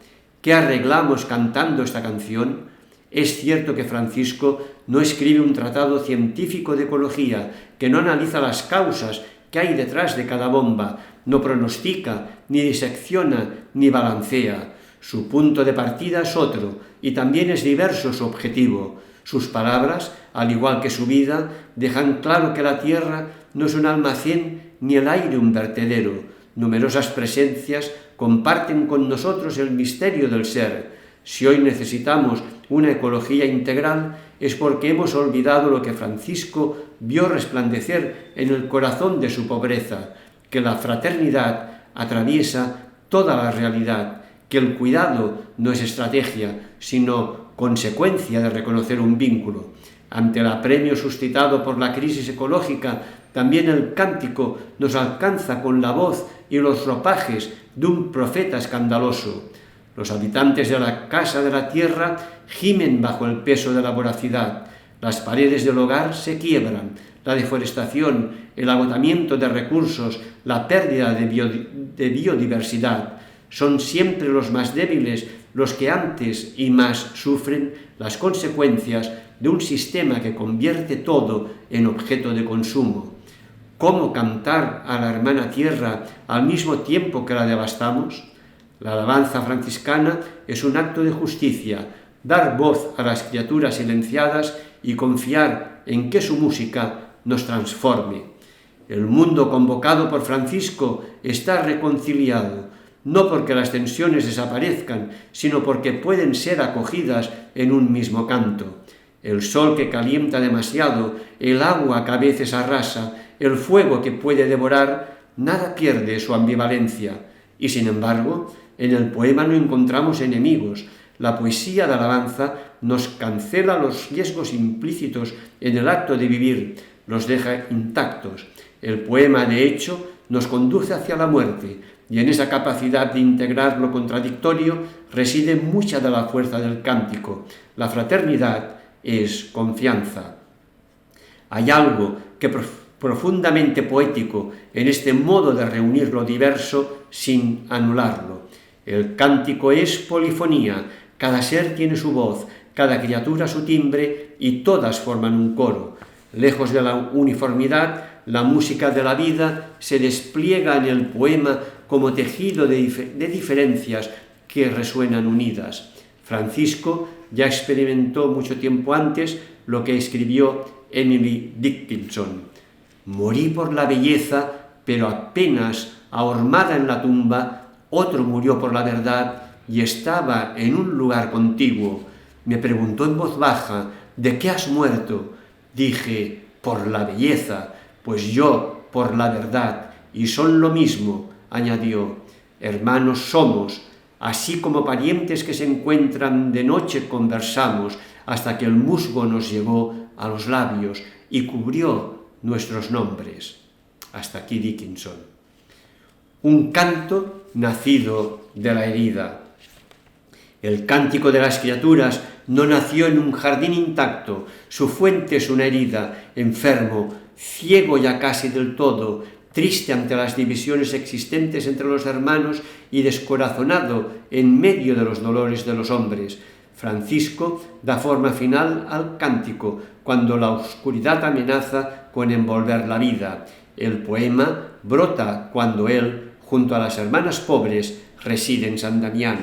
¿Qué arreglamos cantando esta canción? Es cierto que Francisco no escribe un tratado científico de ecología, que no analiza las causas que hay detrás de cada bomba, no pronostica, ni disecciona, ni balancea. Su punto de partida es otro, y también es diverso su objetivo. Sus palabras, al igual que su vida, dejan claro que la tierra no es un almacén ni el aire un vertedero. Numerosas presencias comparten con nosotros el misterio del ser. Si hoy necesitamos una ecología integral, es porque hemos olvidado lo que Francisco vio resplandecer en el corazón de su pobreza, que la fraternidad atraviesa toda la realidad, que el cuidado no es estrategia, sino consecuencia de reconocer un vínculo. Ante el apremio suscitado por la crisis ecológica, también el cántico nos alcanza con la voz y los ropajes de un profeta escandaloso. Los habitantes de la casa de la tierra gimen bajo el peso de la voracidad. Las paredes del hogar se quiebran. La deforestación, el agotamiento de recursos, la pérdida de biodiversidad. Son siempre los más débiles los que antes y más sufren las consecuencias de un sistema que convierte todo en objeto de consumo. ¿Cómo cantar a la hermana tierra al mismo tiempo que la devastamos? La alabanza franciscana es un acto de justicia, dar voz a las criaturas silenciadas y confiar en que su música nos transforme. El mundo convocado por Francisco está reconciliado, no porque las tensiones desaparezcan, sino porque pueden ser acogidas en un mismo canto. El sol que calienta demasiado, el agua que a veces arrasa, el fuego que puede devorar, nada pierde su ambivalencia. Y sin embargo, en el poema no encontramos enemigos. La poesía de alabanza nos cancela los riesgos implícitos en el acto de vivir, los deja intactos. El poema, de hecho, nos conduce hacia la muerte, y en esa capacidad de integrar lo contradictorio reside mucha de la fuerza del cántico. La fraternidad es confianza. Hay algo que profundamente poético en este modo de reunir lo diverso sin anularlo. El cántico es polifonía, cada ser tiene su voz, cada criatura su timbre y todas forman un coro. Lejos de la uniformidad, la música de la vida se despliega en el poema como tejido de diferencias que resuenan unidas. Francisco ya experimentó mucho tiempo antes lo que escribió Emily Dickinson. Morí por la belleza, pero apenas ahormada en la tumba, otro murió por la verdad y estaba en un lugar contiguo. Me preguntó en voz baja, ¿de qué has muerto? Dije, por la belleza, pues yo por la verdad, y son lo mismo, añadió. Hermanos somos, así como parientes que se encuentran de noche conversamos, hasta que el musgo nos llegó a los labios y cubrió nuestros nombres. Hasta aquí Dickinson. Un canto nacido de la herida. El cántico de las criaturas no nació en un jardín intacto, su fuente es una herida, enfermo, ciego ya casi del todo, triste ante las divisiones existentes entre los hermanos y descorazonado en medio de los dolores de los hombres. Francisco da forma final al cántico, cuando la oscuridad amenaza con envolver la vida. El poema brota cuando él, junto a las hermanas pobres, reside en San Damián.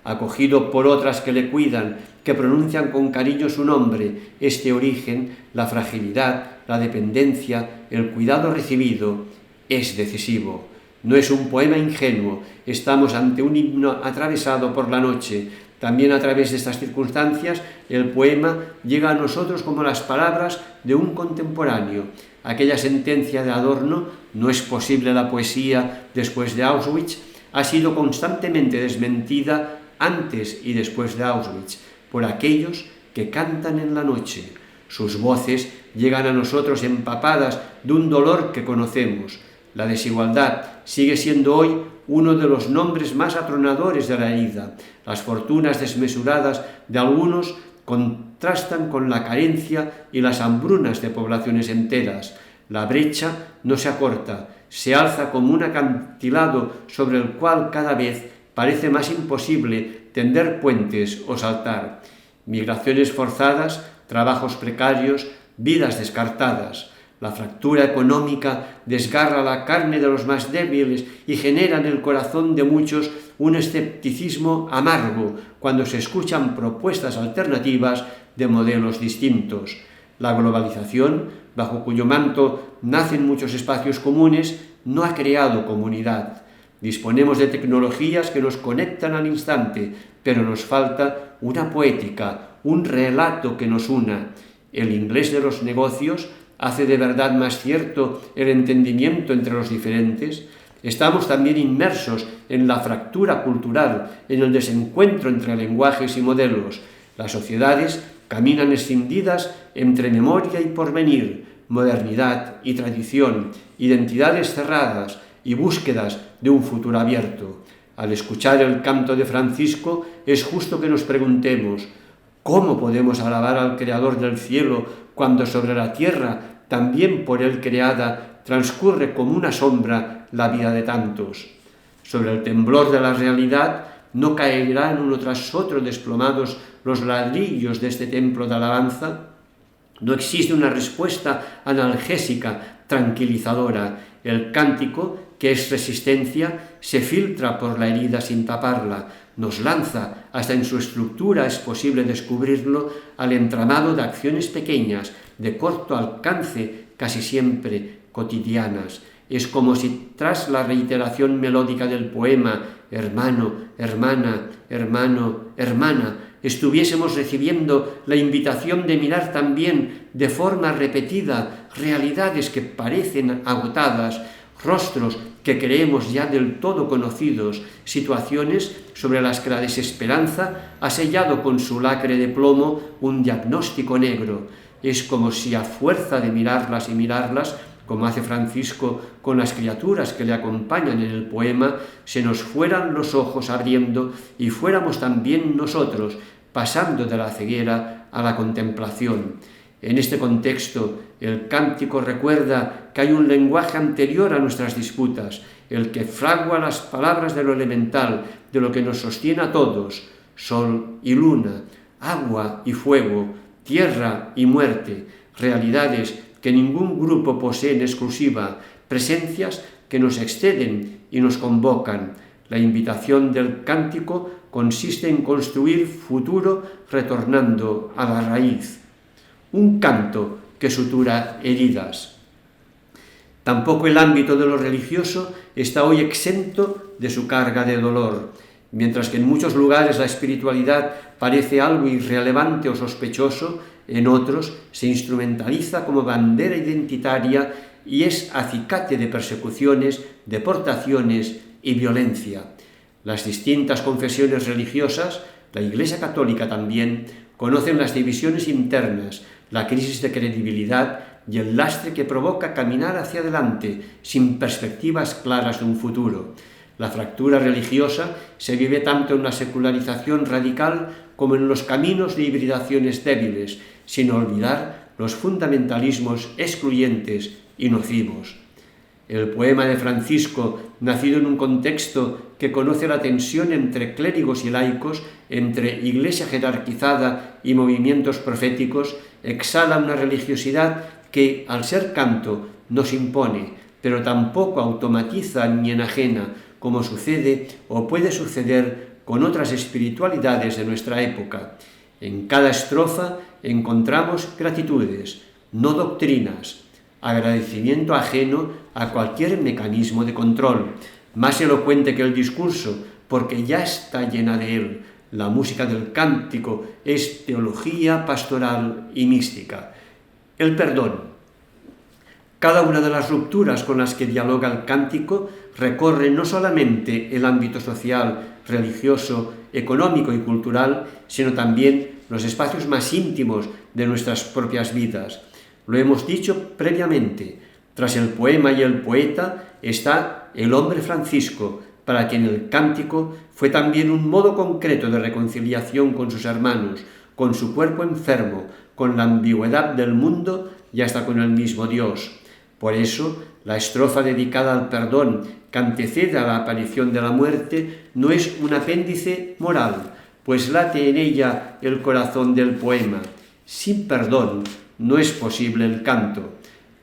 Acogido por otras que le cuidan, que pronuncian con cariño su nombre, este origen, la fragilidad, la dependencia, el cuidado recibido, es decisivo. No es un poema ingenuo, estamos ante un himno atravesado por la noche. También a través de estas circunstancias, el poema llega a nosotros como las palabras de un contemporáneo. Aquella sentencia de Adorno, no es posible la poesía después de Auschwitz, ha sido constantemente desmentida antes y después de Auschwitz, por aquellos que cantan en la noche. Sus voces llegan a nosotros empapadas de un dolor que conocemos. La desigualdad sigue siendo hoy uno de los nombres más atronadores de la herida. Las fortunas desmesuradas de algunos contrastan con la carencia y las hambrunas de poblaciones enteras. La brecha no se acorta, se alza como un acantilado sobre el cual cada vez parece más imposible tender puentes o saltar. Migraciones forzadas, trabajos precarios, vidas descartadas. La fractura económica desgarra la carne de los más débiles y genera en el corazón de muchos un escepticismo amargo cuando se escuchan propuestas alternativas de modelos distintos. La globalización, bajo cuyo manto nacen muchos espacios comunes, no ha creado comunidad. Disponemos de tecnologías que nos conectan al instante, pero nos falta una poética, un relato que nos una. El inglés de los negocios hace de verdad más cierto el entendimiento entre los diferentes. Estamos también inmersos en la fractura cultural, en el desencuentro entre lenguajes y modelos. Las sociedades caminan escindidas entre memoria y porvenir, modernidad y tradición, identidades cerradas y búsquedas de un futuro abierto. Al escuchar el canto de Francisco, es justo que nos preguntemos: ¿cómo podemos alabar al Creador del cielo cuando sobre la tierra, también por Él creada, transcurre como una sombra la vida de tantos? Sobre el temblor de la realidad no caerán uno tras otro desplomados los ladrillos de este templo de alabanza. No existe una respuesta analgésica, tranquilizadora. El cántico, que es resistencia, se filtra por la herida sin taparla, nos lanza, hasta en su estructura es posible descubrirlo, al entramado de acciones pequeñas, de corto alcance, casi siempre cotidianas. Es como si tras la reiteración melódica del poema hermano, hermana, hermano, hermana, estuviésemos recibiendo la invitación de mirar también de forma repetida realidades que parecen agotadas, rostros que creemos ya del todo conocidos, situaciones sobre las que la desesperanza ha sellado con su lacre de plomo un diagnóstico negro. Es como si a fuerza de mirarlas y mirarlas, como hace Francisco con las criaturas que le acompañan en el poema, se nos fueran los ojos abriendo y fuéramos también nosotros pasando de la ceguera a la contemplación. En este contexto, el cántico recuerda que hay un lenguaje anterior a nuestras disputas, el que fragua las palabras de lo elemental, de lo que nos sostiene a todos: sol y luna, agua y fuego, tierra y muerte, realidades que ningún grupo posee en exclusiva, presencias que nos exceden y nos convocan. La invitación del cántico consiste en construir futuro retornando a la raíz. Un canto que sutura heridas. Tampoco el ámbito de lo religioso está hoy exento de su carga de dolor. Mientras que en muchos lugares la espiritualidad parece algo irrelevante o sospechoso, en otros se instrumentaliza como bandera identitaria y es acicate de persecuciones, deportaciones y violencia. Las distintas confesiones religiosas, la Iglesia Católica también, conocen las divisiones internas, la crisis de credibilidad y el lastre que provoca caminar hacia adelante sin perspectivas claras de un futuro. La fractura religiosa se vive tanto en la secularización radical como en los caminos de hibridaciones débiles, sin olvidar los fundamentalismos excluyentes y nocivos. El poema de Francisco, nacido en un contexto que conoce la tensión entre clérigos y laicos, entre iglesia jerarquizada y movimientos proféticos, exhala una religiosidad que, al ser canto, nos impone, pero tampoco automatiza ni enajena, como sucede o puede suceder con otras espiritualidades de nuestra época. En cada estrofa encontramos gratitudes, no doctrinas, agradecimiento ajeno a cualquier mecanismo de control, más elocuente que el discurso, porque ya está llena de él. La música del cántico es teología pastoral y mística. El perdón. Cada una de las rupturas con las que dialoga el cántico recorre no solamente el ámbito social, religioso, económico y cultural, sino también los espacios más íntimos de nuestras propias vidas. Lo hemos dicho previamente, tras el poema y el poeta está el hombre Francisco, para quien el cántico fue también un modo concreto de reconciliación con sus hermanos, con su cuerpo enfermo, con la ambigüedad del mundo y hasta con el mismo Dios. Por eso, la estrofa dedicada al perdón, que antecede a la aparición de la muerte, no es un apéndice moral, pues late en ella el corazón del poema. Sin perdón no es posible el canto.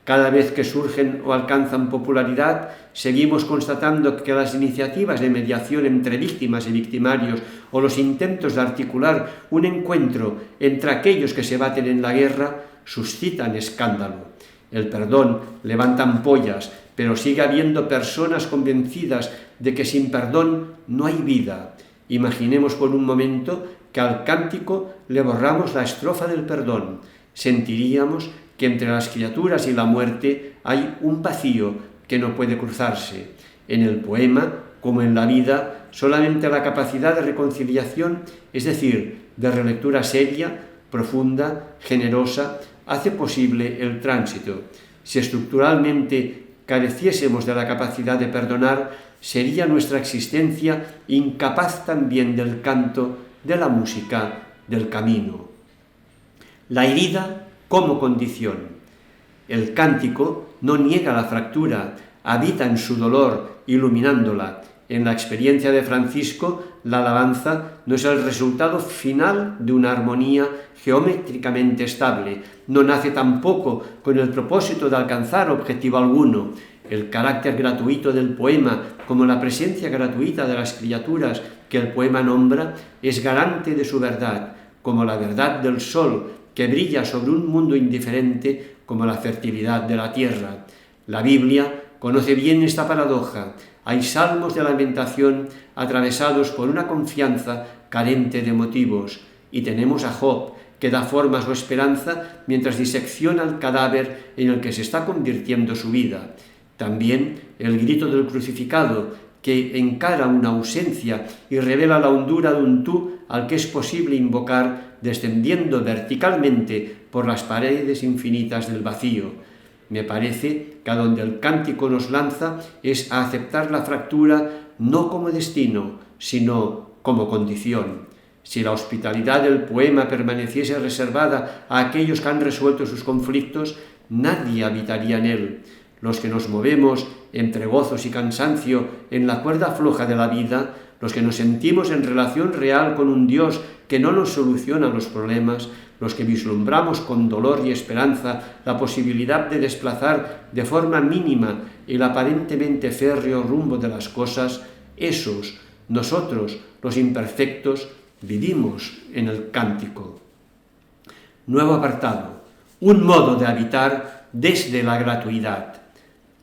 Cada vez que surgen o alcanzan popularidad, seguimos constatando que las iniciativas de mediación entre víctimas y victimarios o los intentos de articular un encuentro entre aquellos que se baten en la guerra suscitan escándalo. El perdón levanta ampollas, pero sigue habiendo personas convencidas de que sin perdón no hay vida. Imaginemos por un momento que al cántico le borramos la estrofa del perdón. Sentiríamos que entre las criaturas y la muerte hay un vacío que no puede cruzarse. En el poema, como en la vida, solamente la capacidad de reconciliación, es decir, de relectura seria, profunda, generosa, hace posible el tránsito. Si estructuralmente careciésemos de la capacidad de perdonar, sería nuestra existencia incapaz también del canto, de la música, del camino. La herida como condición. El cántico no niega la fractura, habita en su dolor, iluminándola. En la experiencia de Francisco, la alabanza no es el resultado final de una armonía geométricamente estable, no nace tampoco con el propósito de alcanzar objetivo alguno. El carácter gratuito del poema, como la presencia gratuita de las criaturas que el poema nombra, es garante de su verdad, como la verdad del sol, que brilla sobre un mundo indiferente, como la fertilidad de la tierra. La Biblia conoce bien esta paradoja. Hay salmos de lamentación atravesados por una confianza carente de motivos, y tenemos a Job, que da forma a su esperanza mientras disecciona el cadáver en el que se está convirtiendo su vida. También el grito del crucificado, que encara una ausencia y revela la hondura de un tú al que es posible invocar descendiendo verticalmente por las paredes infinitas del vacío. Me parece que a donde el cántico nos lanza es a aceptar la fractura no como destino, sino como condición. Si la hospitalidad del poema permaneciese reservada a aquellos que han resuelto sus conflictos, nadie habitaría en él. Los que nos movemos entre gozos y cansancio en la cuerda floja de la vida, los que nos sentimos en relación real con un Dios que no nos soluciona los problemas, los que vislumbramos con dolor y esperanza la posibilidad de desplazar de forma mínima el aparentemente férreo rumbo de las cosas, esos, nosotros, los imperfectos, vivimos en el cántico. Nuevo apartado. Un modo de habitar desde la gratuidad.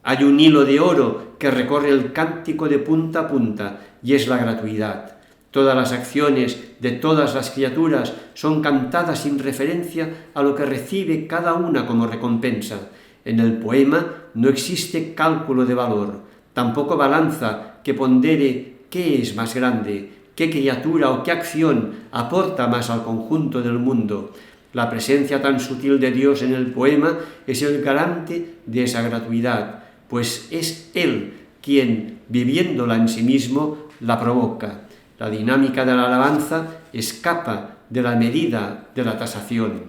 Hay un hilo de oro que recorre el cántico de punta a punta, y es la gratuidad. Todas las acciones de todas las criaturas son cantadas sin referencia a lo que recibe cada una como recompensa. En el poema no existe cálculo de valor, tampoco balanza que pondere qué es más grande, qué criatura o qué acción aporta más al conjunto del mundo. La presencia tan sutil de Dios en el poema es el garante de esa gratuidad, pues es Él quien, viviéndola en sí mismo, la provoca. La dinámica de la alabanza escapa de la medida de la tasación.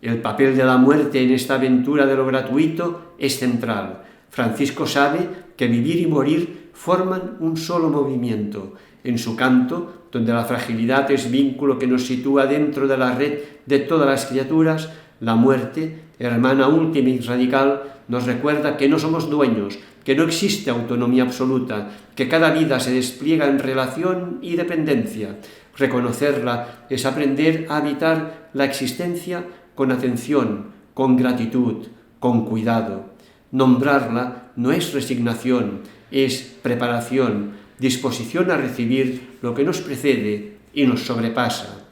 El papel de la muerte en esta aventura de lo gratuito es central. Francisco sabe que vivir y morir forman un solo movimiento. En su canto, donde la fragilidad es vínculo que nos sitúa dentro de la red de todas las criaturas, la muerte, hermana última y radical, nos recuerda que no somos dueños, que no existe autonomía absoluta, que cada vida se despliega en relación y dependencia. Reconocerla es aprender a habitar la existencia con atención, con gratitud, con cuidado. Nombrarla no es resignación, es preparación, disposición a recibir lo que nos precede y nos sobrepasa.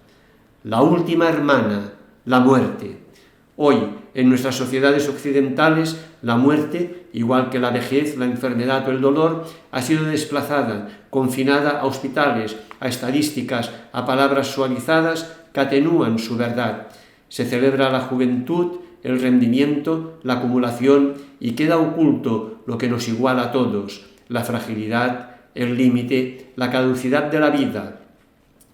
La última hermana, la muerte. Hoy, en nuestras sociedades occidentales, la muerte, igual que la vejez, la enfermedad o el dolor, ha sido desplazada, confinada a hospitales, a estadísticas, a palabras suavizadas que atenúan su verdad. Se celebra la juventud, el rendimiento, la acumulación y queda oculto lo que nos iguala a todos, la fragilidad, el límite, la caducidad de la vida.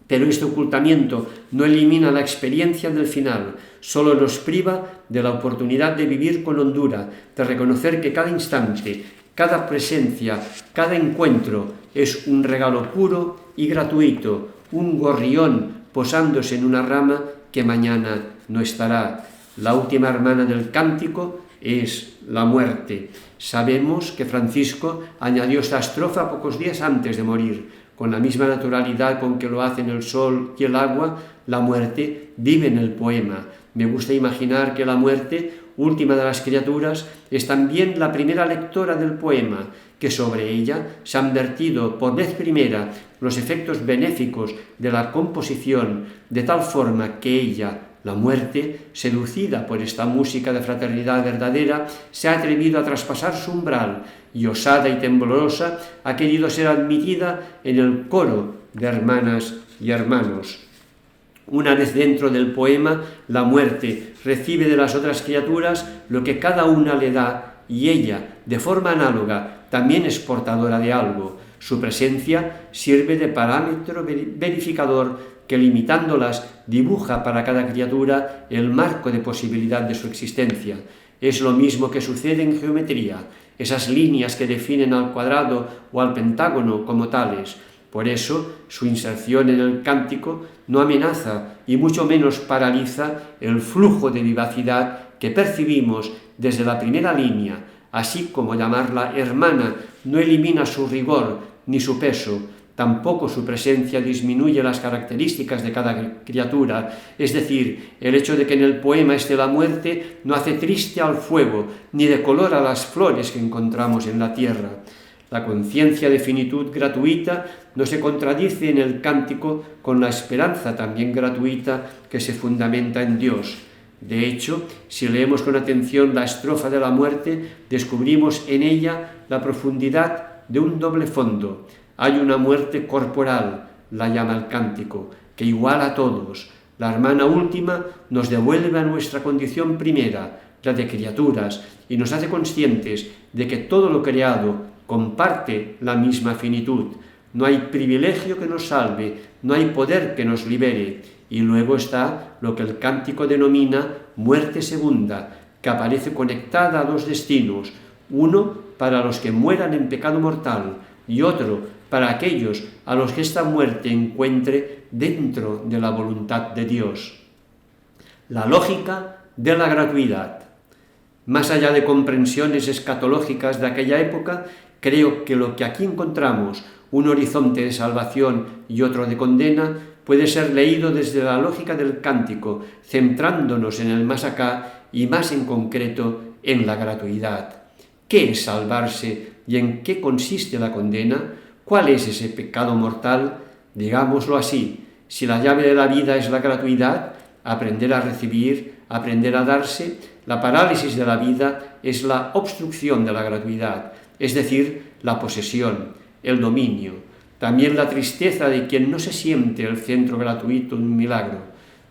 Pero este ocultamiento no elimina la experiencia del final, solo nos priva de la oportunidad de vivir con hondura, de reconocer que cada instante, cada presencia, cada encuentro es un regalo puro y gratuito, un gorrión posándose en una rama que mañana no estará. La última hermana del cántico es la muerte. Sabemos que Francisco añadió esta estrofa pocos días antes de morir. Con la misma naturalidad con que lo hacen el sol y el agua, la muerte vive en el poema. Me gusta imaginar que la muerte, última de las criaturas, es también la primera lectora del poema, que sobre ella se han vertido por vez primera los efectos benéficos de la composición, de tal forma que ella, la muerte, seducida por esta música de fraternidad verdadera, se ha atrevido a traspasar su umbral y, osada y temblorosa, ha querido ser admitida en el coro de hermanas y hermanos. Una vez dentro del poema, la muerte recibe de las otras criaturas lo que cada una le da y ella, de forma análoga, también es portadora de algo. Su presencia sirve de parámetro verificador que, limitándolas, dibuja para cada criatura el marco de posibilidad de su existencia. Es lo mismo que sucede en geometría, esas líneas que definen al cuadrado o al pentágono como tales. Por eso, su inserción en el cántico no amenaza y mucho menos paraliza el flujo de vivacidad que percibimos desde la primera línea, así como llamarla hermana no elimina su rigor ni su peso. Tampoco su presencia disminuye las características de cada criatura, es decir, el hecho de que en el poema esté la muerte no hace triste al fuego, ni decolora las flores que encontramos en la tierra. La conciencia de finitud gratuita no se contradice en el cántico con la esperanza también gratuita que se fundamenta en Dios. De hecho, si leemos con atención la estrofa de la muerte, descubrimos en ella la profundidad de un doble fondo. Hay una muerte corporal, la llama el cántico, que iguala a todos. La hermana última nos devuelve a nuestra condición primera, la de criaturas, y nos hace conscientes de que todo lo creado comparte la misma finitud. No hay privilegio que nos salve, no hay poder que nos libere. Y luego está lo que el cántico denomina muerte segunda, que aparece conectada a dos destinos, uno para los que mueran en pecado mortal y otro para aquellos a los que esta muerte encuentre dentro de la voluntad de Dios. La lógica de la gratuidad. Más allá de comprensiones escatológicas de aquella época, creo que lo que aquí encontramos, un horizonte de salvación y otro de condena, puede ser leído desde la lógica del cántico, centrándonos en el más acá y más en concreto en la gratuidad. ¿Qué es salvarse y en qué consiste la condena? ¿Cuál es ese pecado mortal? Digámoslo así, si la llave de la vida es la gratuidad, aprender a recibir, aprender a darse, la parálisis de la vida es la obstrucción de la gratuidad, es decir, la posesión, el dominio. También la tristeza de quien no se siente el centro gratuito de un milagro.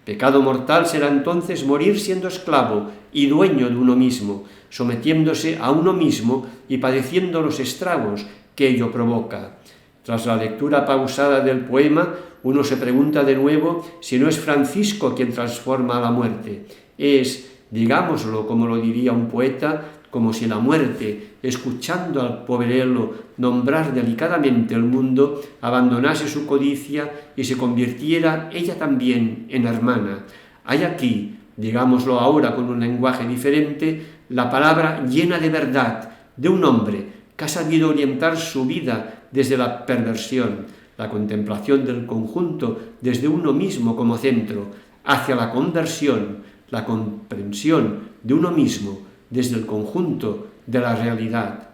Pecado mortal será entonces morir siendo esclavo y dueño de uno mismo, sometiéndose a uno mismo y padeciendo los estragos que ello provoca. Tras la lectura pausada del poema, uno se pregunta de nuevo si no es Francisco quien transforma a la muerte. Es, digámoslo como lo diría un poeta, como si la muerte, escuchando al poverello nombrar delicadamente el mundo, abandonase su codicia y se convirtiera ella también en hermana. Hay aquí, digámoslo ahora con un lenguaje diferente, la palabra llena de verdad de un hombre que ha sabido orientar su vida desde la perversión, la contemplación del conjunto desde uno mismo como centro, hacia la conversión, la comprensión de uno mismo desde el conjunto de la realidad.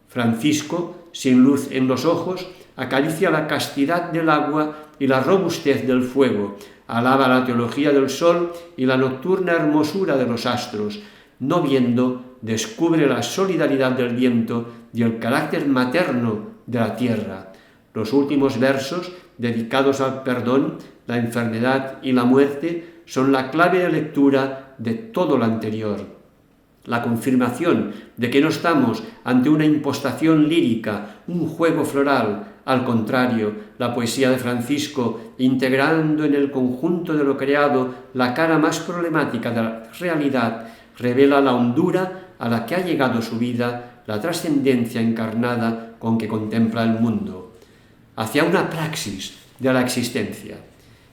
Francisco, sin luz en los ojos, acaricia la castidad del agua y la robustez del fuego, alaba la teología del sol y la nocturna hermosura de los astros. No viendo, descubre la solidaridad del viento y el carácter materno de la tierra. Los últimos versos, dedicados al perdón, la enfermedad y la muerte, son la clave de lectura de todo lo anterior. La confirmación de que no estamos ante una impostación lírica, un juego floral. Al contrario, la poesía de Francisco, integrando en el conjunto de lo creado la cara más problemática de la realidad, revela la hondura a la que ha llegado su vida, la trascendencia encarnada con que contempla el mundo, hacia una praxis de la existencia.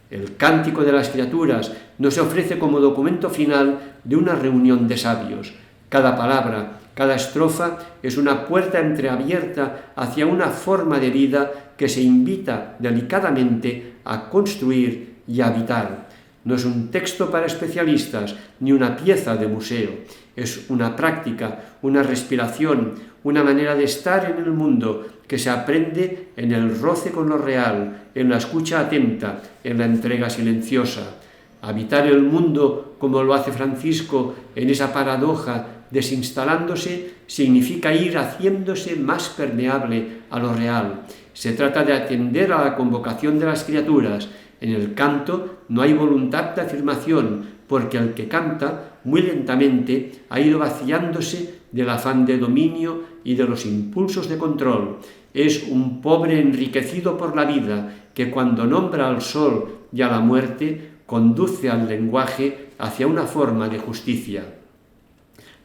El cántico de las criaturas nos ofrece como documento final de una reunión de sabios. Cada palabra, cada estrofa es una puerta entreabierta hacia una forma de vida que se invita delicadamente a construir y a habitar. No es un texto para especialistas ni una pieza de museo. Es una práctica, una respiración, una manera de estar en el mundo que se aprende en el roce con lo real, en la escucha atenta, en la entrega silenciosa. Habitar el mundo como lo hace Francisco en esa paradoja desinstalándose significa ir haciéndose más permeable a lo real. Se trata de atender a la convocación de las criaturas, En el canto no hay voluntad de afirmación, porque el que canta muy lentamente ha ido vaciándose del afán de dominio y de los impulsos de control. Es un pobre enriquecido por la vida que cuando nombra al sol y a la muerte conduce al lenguaje hacia una forma de justicia.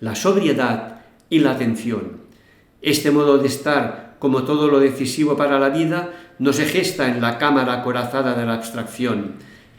La sobriedad y la atención. Este modo de estar, como todo lo decisivo para la vida, no se gesta en la cámara acorazada de la abstracción.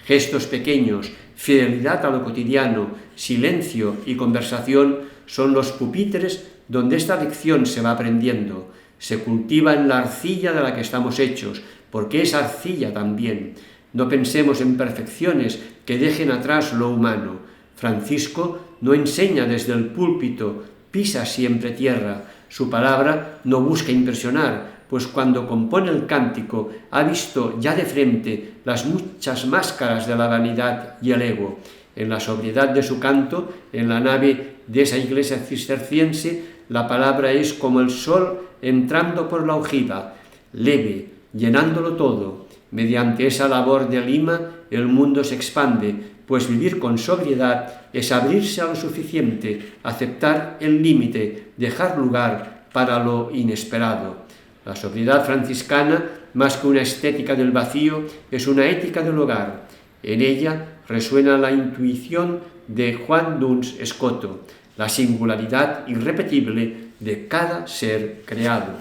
Gestos pequeños, fidelidad a lo cotidiano, silencio y conversación son los pupitres donde esta lección se va aprendiendo. Se cultiva en la arcilla de la que estamos hechos, porque es arcilla también. No pensemos en perfecciones que dejen atrás lo humano. Francisco no enseña desde el púlpito, pisa siempre tierra. Su palabra no busca impresionar, pues cuando compone el cántico ha visto ya de frente las muchas máscaras de la vanidad y el ego. En la sobriedad de su canto, en la nave de esa iglesia cisterciense, la palabra es como el sol entrando por la ojiva, leve, llenándolo todo. Mediante esa labor de lima, el mundo se expande, pues vivir con sobriedad es abrirse a lo suficiente, aceptar el límite, dejar lugar para lo inesperado. La sobriedad franciscana, más que una estética del vacío, es una ética del hogar. En ella resuena la intuición de Juan Duns Scoto, la singularidad irrepetible de cada ser creado.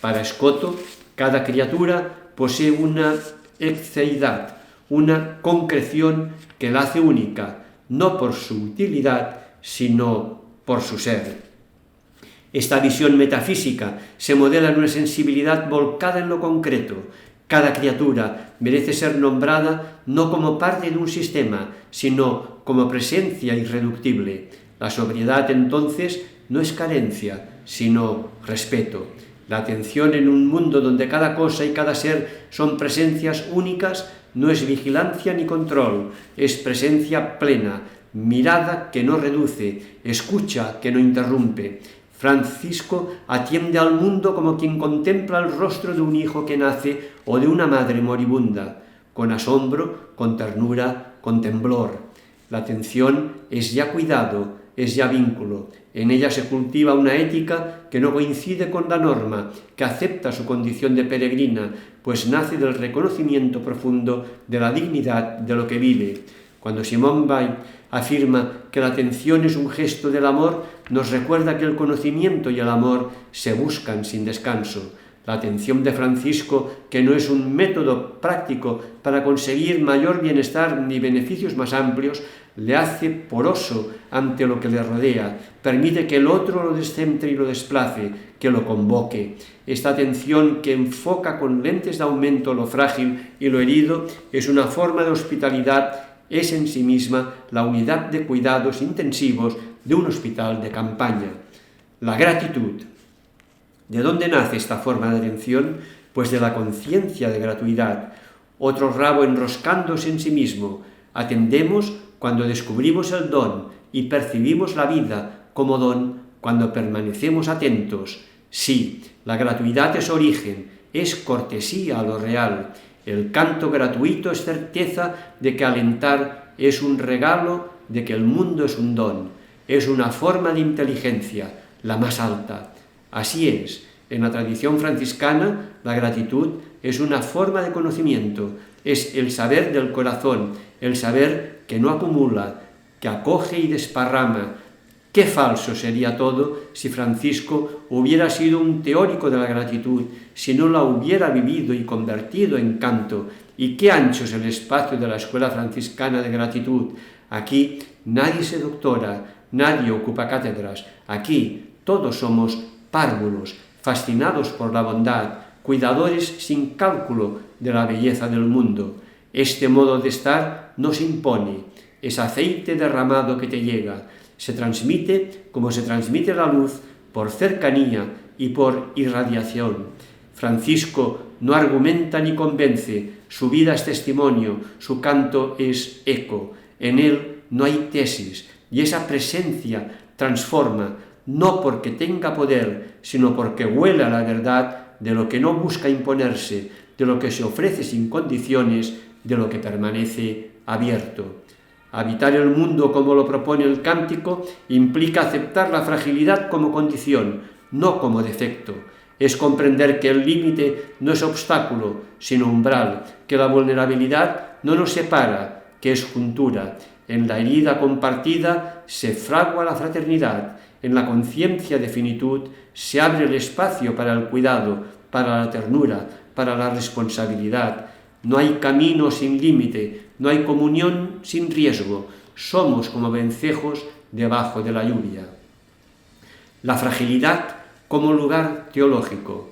Para Scoto, cada criatura posee una exceidad, una concreción que la hace única, no por su utilidad, sino por su ser. Esta visión metafísica se modela en una sensibilidad volcada en lo concreto. Cada criatura merece ser nombrada no como parte de un sistema, sino como presencia irreductible. La sobriedad, entonces, no es carencia, sino respeto. La atención en un mundo donde cada cosa y cada ser son presencias únicas no es vigilancia ni control, es presencia plena, mirada que no reduce, escucha que no interrumpe. Francisco atiende al mundo como quien contempla el rostro de un hijo que nace o de una madre moribunda, con asombro, con ternura, con temblor. La atención es ya cuidado, es ya vínculo. En ella se cultiva una ética que no coincide con la norma, que acepta su condición de peregrina, pues nace del reconocimiento profundo de la dignidad de lo que vive. Cuando Simone Weil afirma que la atención es un gesto del amor, nos recuerda que el conocimiento y el amor se buscan sin descanso. La atención de Francisco, que no es un método práctico para conseguir mayor bienestar ni beneficios más amplios, le hace poroso ante lo que le rodea, permite que el otro lo descentre y lo desplace, que lo convoque. Esta atención que enfoca con lentes de aumento lo frágil y lo herido es una forma de hospitalidad, es en sí misma la unidad de cuidados intensivos de un hospital de campaña. La gratitud. ¿De dónde nace esta forma de atención? Pues de la conciencia de gratuidad. Otro rabo enroscándose en sí mismo. Atendemos cuando descubrimos el don y percibimos la vida como don cuando permanecemos atentos. Sí, la gratuidad es origen, es cortesía a lo real. El canto gratuito es certeza de que alentar es un regalo, de que el mundo es un don, es una forma de inteligencia, la más alta. Así es, en la tradición franciscana, la gratitud es una forma de conocimiento, es el saber del corazón, el saber que no acumula, que acoge y desparrama. Qué falso sería todo si Francisco hubiera sido un teórico de la gratitud, si no la hubiera vivido y convertido en canto. Y qué ancho es el espacio de la Escuela Franciscana de Gratitud. Aquí nadie se doctora, nadie ocupa cátedras. Aquí todos somos párvulos, fascinados por la bondad, cuidadores sin cálculo de la belleza del mundo. Este modo de estar nos impone, es aceite derramado que te llega. Se transmite como se transmite la luz, por cercanía y por irradiación. Francisco no argumenta ni convence, su vida es testimonio, su canto es eco. En él no hay tesis, y esa presencia transforma, no porque tenga poder, sino porque huele a la verdad de lo que no busca imponerse, de lo que se ofrece sin condiciones, de lo que permanece abierto. Habitar el mundo como lo propone el cántico implica aceptar la fragilidad como condición, no como defecto. Es comprender que el límite no es obstáculo, sino umbral, que la vulnerabilidad no nos separa, que es juntura. En la herida compartida se fragua la fraternidad. En la conciencia de finitud se abre el espacio para el cuidado, para la ternura, para la responsabilidad. No hay camino sin límite, no hay comunión sin riesgo. Somos como vencejos debajo de la lluvia. La fragilidad como lugar teológico.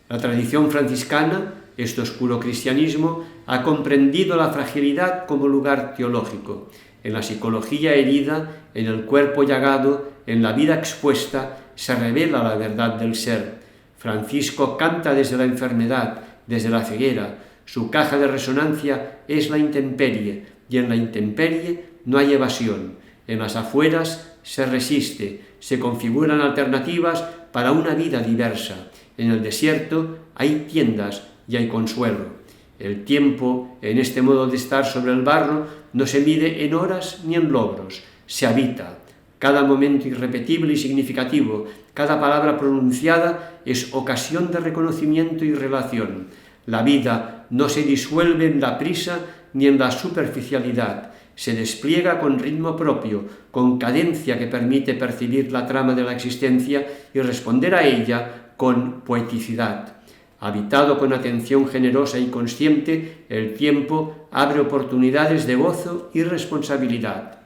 La tradición franciscana, este oscuro cristianismo, ha comprendido la fragilidad como lugar teológico. En la psicología herida, en el cuerpo llagado, en la vida expuesta, se revela la verdad del ser. Francisco canta desde la enfermedad, desde la ceguera. Su caja de resonancia es la intemperie, y en la intemperie no hay evasión. En las afueras se resiste, se configuran alternativas para una vida diversa. En el desierto hay tiendas y hay consuelo. El tiempo, en este modo de estar sobre el barro, no se mide en horas ni en logros, se habita. Cada momento irrepetible y significativo, cada palabra pronunciada es ocasión de reconocimiento y relación. La vida no se disuelve en la prisa ni en la superficialidad, se despliega con ritmo propio, con cadencia que permite percibir la trama de la existencia y responder a ella con poeticidad. Habitado con atención generosa y consciente, el tiempo abre oportunidades de gozo y responsabilidad.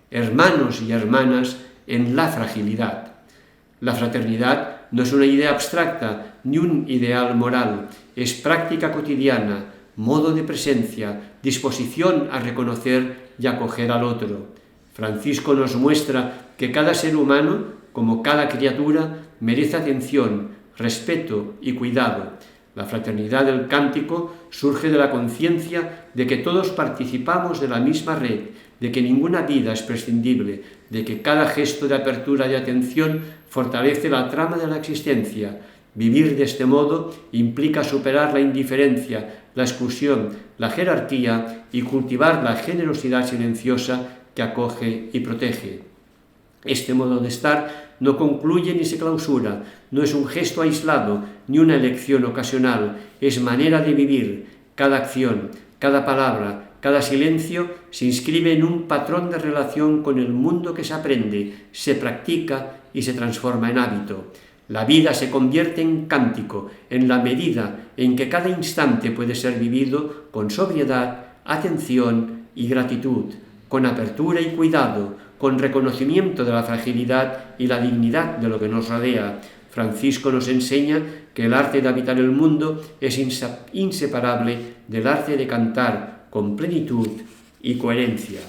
Hermanos y hermanas en la fragilidad. La fraternidad no es una idea abstracta ni un ideal moral, es práctica cotidiana, modo de presencia, disposición a reconocer y acoger al otro. Francisco nos muestra que cada ser humano, como cada criatura, merece atención, respeto y cuidado. La fraternidad del cántico surge de la conciencia de que todos participamos de la misma red, de que ninguna vida es prescindible, de que cada gesto de apertura y atención fortalece la trama de la existencia. Vivir de este modo implica superar la indiferencia, la exclusión, la jerarquía y cultivar la generosidad silenciosa que acoge y protege. Este modo de estar no concluye ni se clausura, no es un gesto aislado ni una elección ocasional, es manera de vivir. Cada acción, cada palabra, cada silencio se inscribe en un patrón de relación con el mundo que se aprende, se practica y se transforma en hábito. La vida se convierte en cántico en la medida en que cada instante puede ser vivido con sobriedad, atención y gratitud, con apertura y cuidado, con reconocimiento de la fragilidad y la dignidad de lo que nos rodea. Francisco nos enseña que el arte de habitar el mundo es inseparable del arte de cantar con plenitud y coherencia.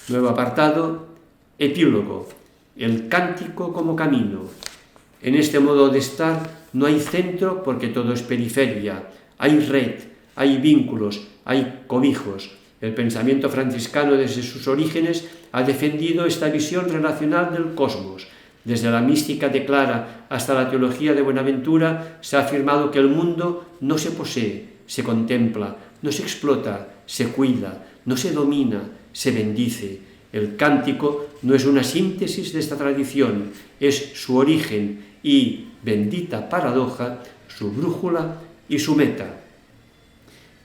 Nuevo apartado, epílogo. El cántico como camino. En este modo de estar no hay centro porque todo es periferia. Hay red, hay vínculos, hay cobijos. El pensamiento franciscano desde sus orígenes ha defendido esta visión relacional del cosmos. Desde la mística de Clara hasta la teología de Buenaventura se ha afirmado que el mundo no se posee, se contempla, no se explota, se cuida, no se domina, se bendice. El cántico no es una síntesis de esta tradición, es su origen y, bendita paradoja, su brújula y su meta.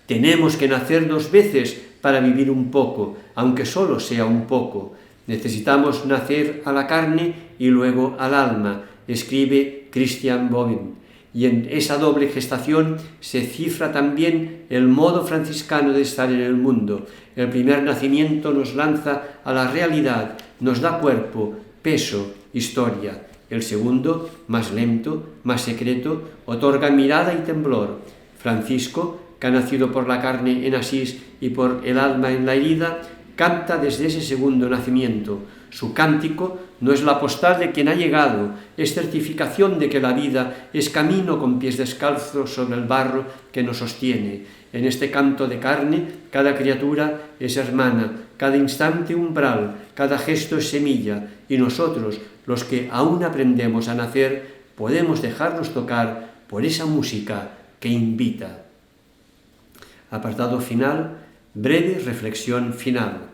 Tenemos que nacer dos veces para vivir un poco, aunque solo sea un poco. Necesitamos nacer a la carne y luego al alma, escribe Christian Boven. Y en esa doble gestación se cifra también el modo franciscano de estar en el mundo. El primer nacimiento nos lanza a la realidad, nos da cuerpo, peso, historia. El segundo, más lento, más secreto, otorga mirada y temblor. Francisco, que ha nacido por la carne en Asís y por el alma en la herida, canta desde ese segundo nacimiento. Su cántico no es la postal de quien ha llegado, es certificación de que la vida es camino con pies descalzos sobre el barro que nos sostiene. En este canto de carne, cada criatura es hermana, cada instante umbral, cada gesto es semilla, y nosotros, los que aún aprendemos a nacer, podemos dejarnos tocar por esa música que invita. Apartado final, breve reflexión final.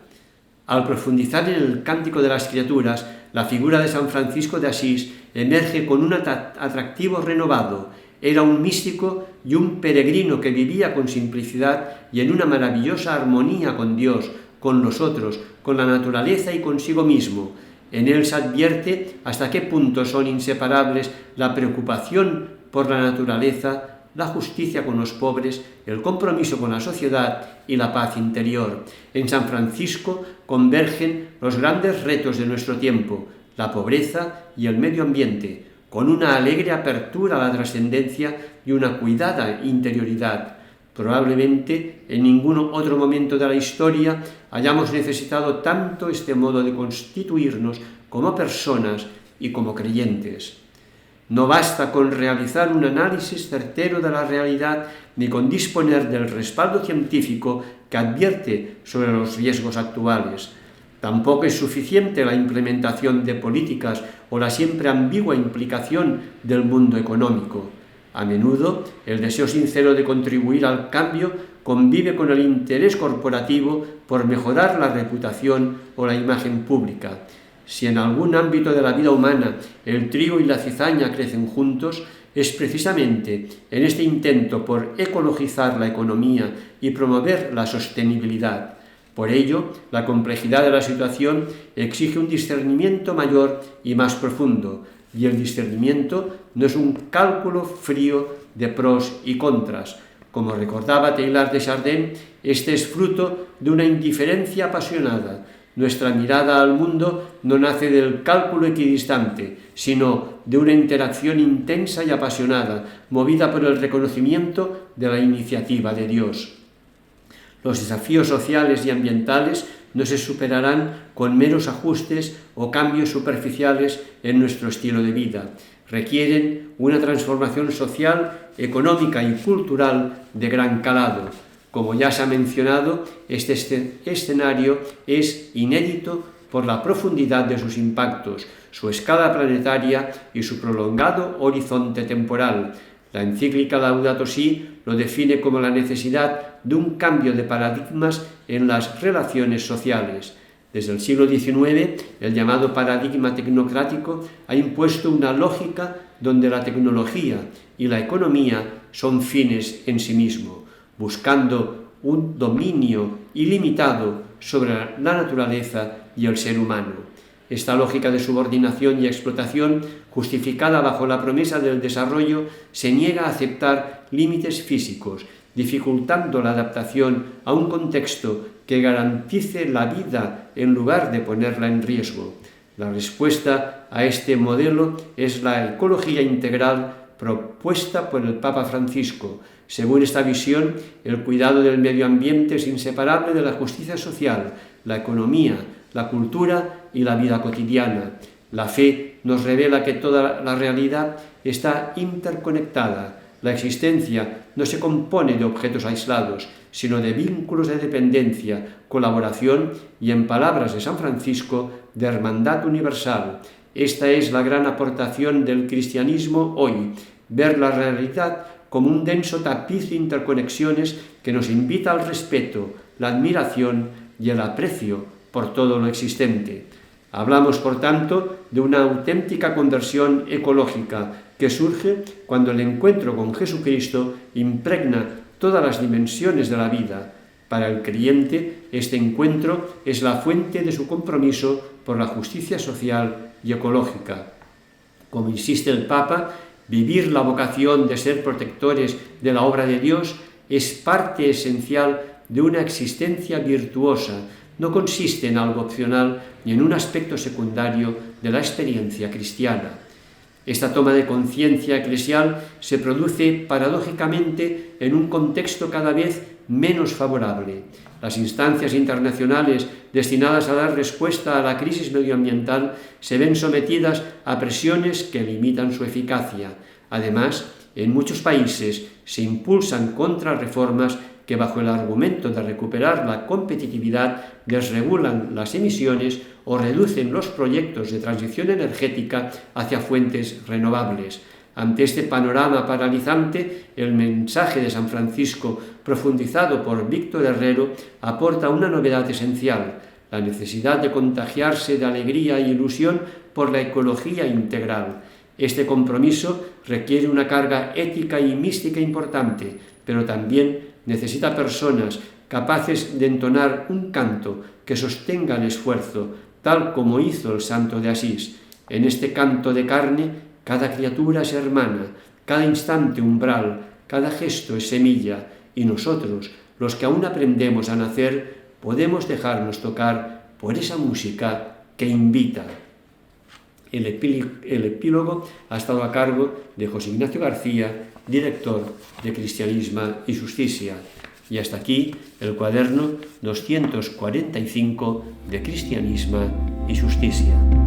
Al profundizar en el Cántico de las Criaturas, la figura de San Francisco de Asís emerge con un atractivo renovado. Era un místico y un peregrino que vivía con simplicidad y en una maravillosa armonía con Dios, con los otros, con la naturaleza y consigo mismo. En él se advierte hasta qué punto son inseparables la preocupación por la naturaleza, la justicia con los pobres, el compromiso con la sociedad y la paz interior. En San Francisco convergen los grandes retos de nuestro tiempo, la pobreza y el medio ambiente, con una alegre apertura a la trascendencia y una cuidada interioridad. Probablemente en ningún otro momento de la historia hayamos necesitado tanto este modo de constituirnos como personas y como creyentes. No basta con realizar un análisis certero de la realidad ni con disponer del respaldo científico que advierte sobre los riesgos actuales. Tampoco es suficiente la implementación de políticas o la siempre ambigua implicación del mundo económico. A menudo, el deseo sincero de contribuir al cambio convive con el interés corporativo por mejorar la reputación o la imagen pública. Si en algún ámbito de la vida humana el trigo y la cizaña crecen juntos, es precisamente en este intento por ecologizar la economía y promover la sostenibilidad. Por ello, la complejidad de la situación exige un discernimiento mayor y más profundo, y el discernimiento no es un cálculo frío de pros y contras. Como recordaba Teilhard de Chardin, este es fruto de una indiferencia apasionada. Nuestra mirada al mundo no nace del cálculo equidistante, sino de una interacción intensa y apasionada, movida por el reconocimiento de la iniciativa de Dios. Los desafíos sociales y ambientales no se superarán con meros ajustes o cambios superficiales en nuestro estilo de vida. Requieren una transformación social, económica y cultural de gran calado. Como ya se ha mencionado, este escenario es inédito por la profundidad de sus impactos, su escala planetaria y su prolongado horizonte temporal. La encíclica Laudato Si lo define como la necesidad de un cambio de paradigmas en las relaciones sociales. Desde el siglo XIX, el llamado paradigma tecnocrático ha impuesto una lógica donde la tecnología y la economía son fines en sí mismos, buscando un dominio ilimitado sobre la naturaleza y el ser humano. Esta lógica de subordinación y explotación, justificada bajo la promesa del desarrollo, se niega a aceptar límites físicos, dificultando la adaptación a un contexto que garantice la vida en lugar de ponerla en riesgo. La respuesta a este modelo es la ecología integral propuesta por el Papa Francisco. Según esta visión, el cuidado del medio ambiente es inseparable de la justicia social, la economía, la cultura y la vida cotidiana. La fe nos revela que toda la realidad está interconectada. La existencia no se compone de objetos aislados, sino de vínculos de dependencia, colaboración y, en palabras de San Francisco, de hermandad universal. Esta es la gran aportación del cristianismo hoy, ver la realidad como un denso tapiz de interconexiones que nos invita al respeto, la admiración y el aprecio por todo lo existente. Hablamos, por tanto, de una auténtica conversión ecológica que surge cuando el encuentro con Jesucristo impregna todas las dimensiones de la vida. Para el creyente, este encuentro es la fuente de su compromiso por la justicia social y ecológica. Como insiste el Papa, vivir la vocación de ser protectores de la obra de Dios es parte esencial de una existencia virtuosa. No consiste en algo opcional ni en un aspecto secundario de la experiencia cristiana. Esta toma de conciencia eclesial se produce paradójicamente en un contexto cada vez menos favorable. Las instancias internacionales destinadas a dar respuesta a la crisis medioambiental se ven sometidas a presiones que limitan su eficacia. Además, en muchos países se impulsan contrarreformas que, bajo el argumento de recuperar la competitividad, desregulan las emisiones o reducen los proyectos de transición energética hacia fuentes renovables. Ante este panorama paralizante, el mensaje de San Francisco, profundizado por Víctor Herrero, aporta una novedad esencial: la necesidad de contagiarse de alegría e ilusión por la ecología integral. Este compromiso requiere una carga ética y mística importante, pero también necesita personas capaces de entonar un canto que sostenga el esfuerzo, tal como hizo el santo de Asís. En este canto de carne, cada criatura es hermana, cada instante umbral, cada gesto es semilla, y nosotros, los que aún aprendemos a nacer, podemos dejarnos tocar por esa música que invita. El epílogo ha estado a cargo de José Ignacio García, director de Cristianismo y Justicia. Y hasta aquí el cuaderno 245 de Cristianismo y Justicia.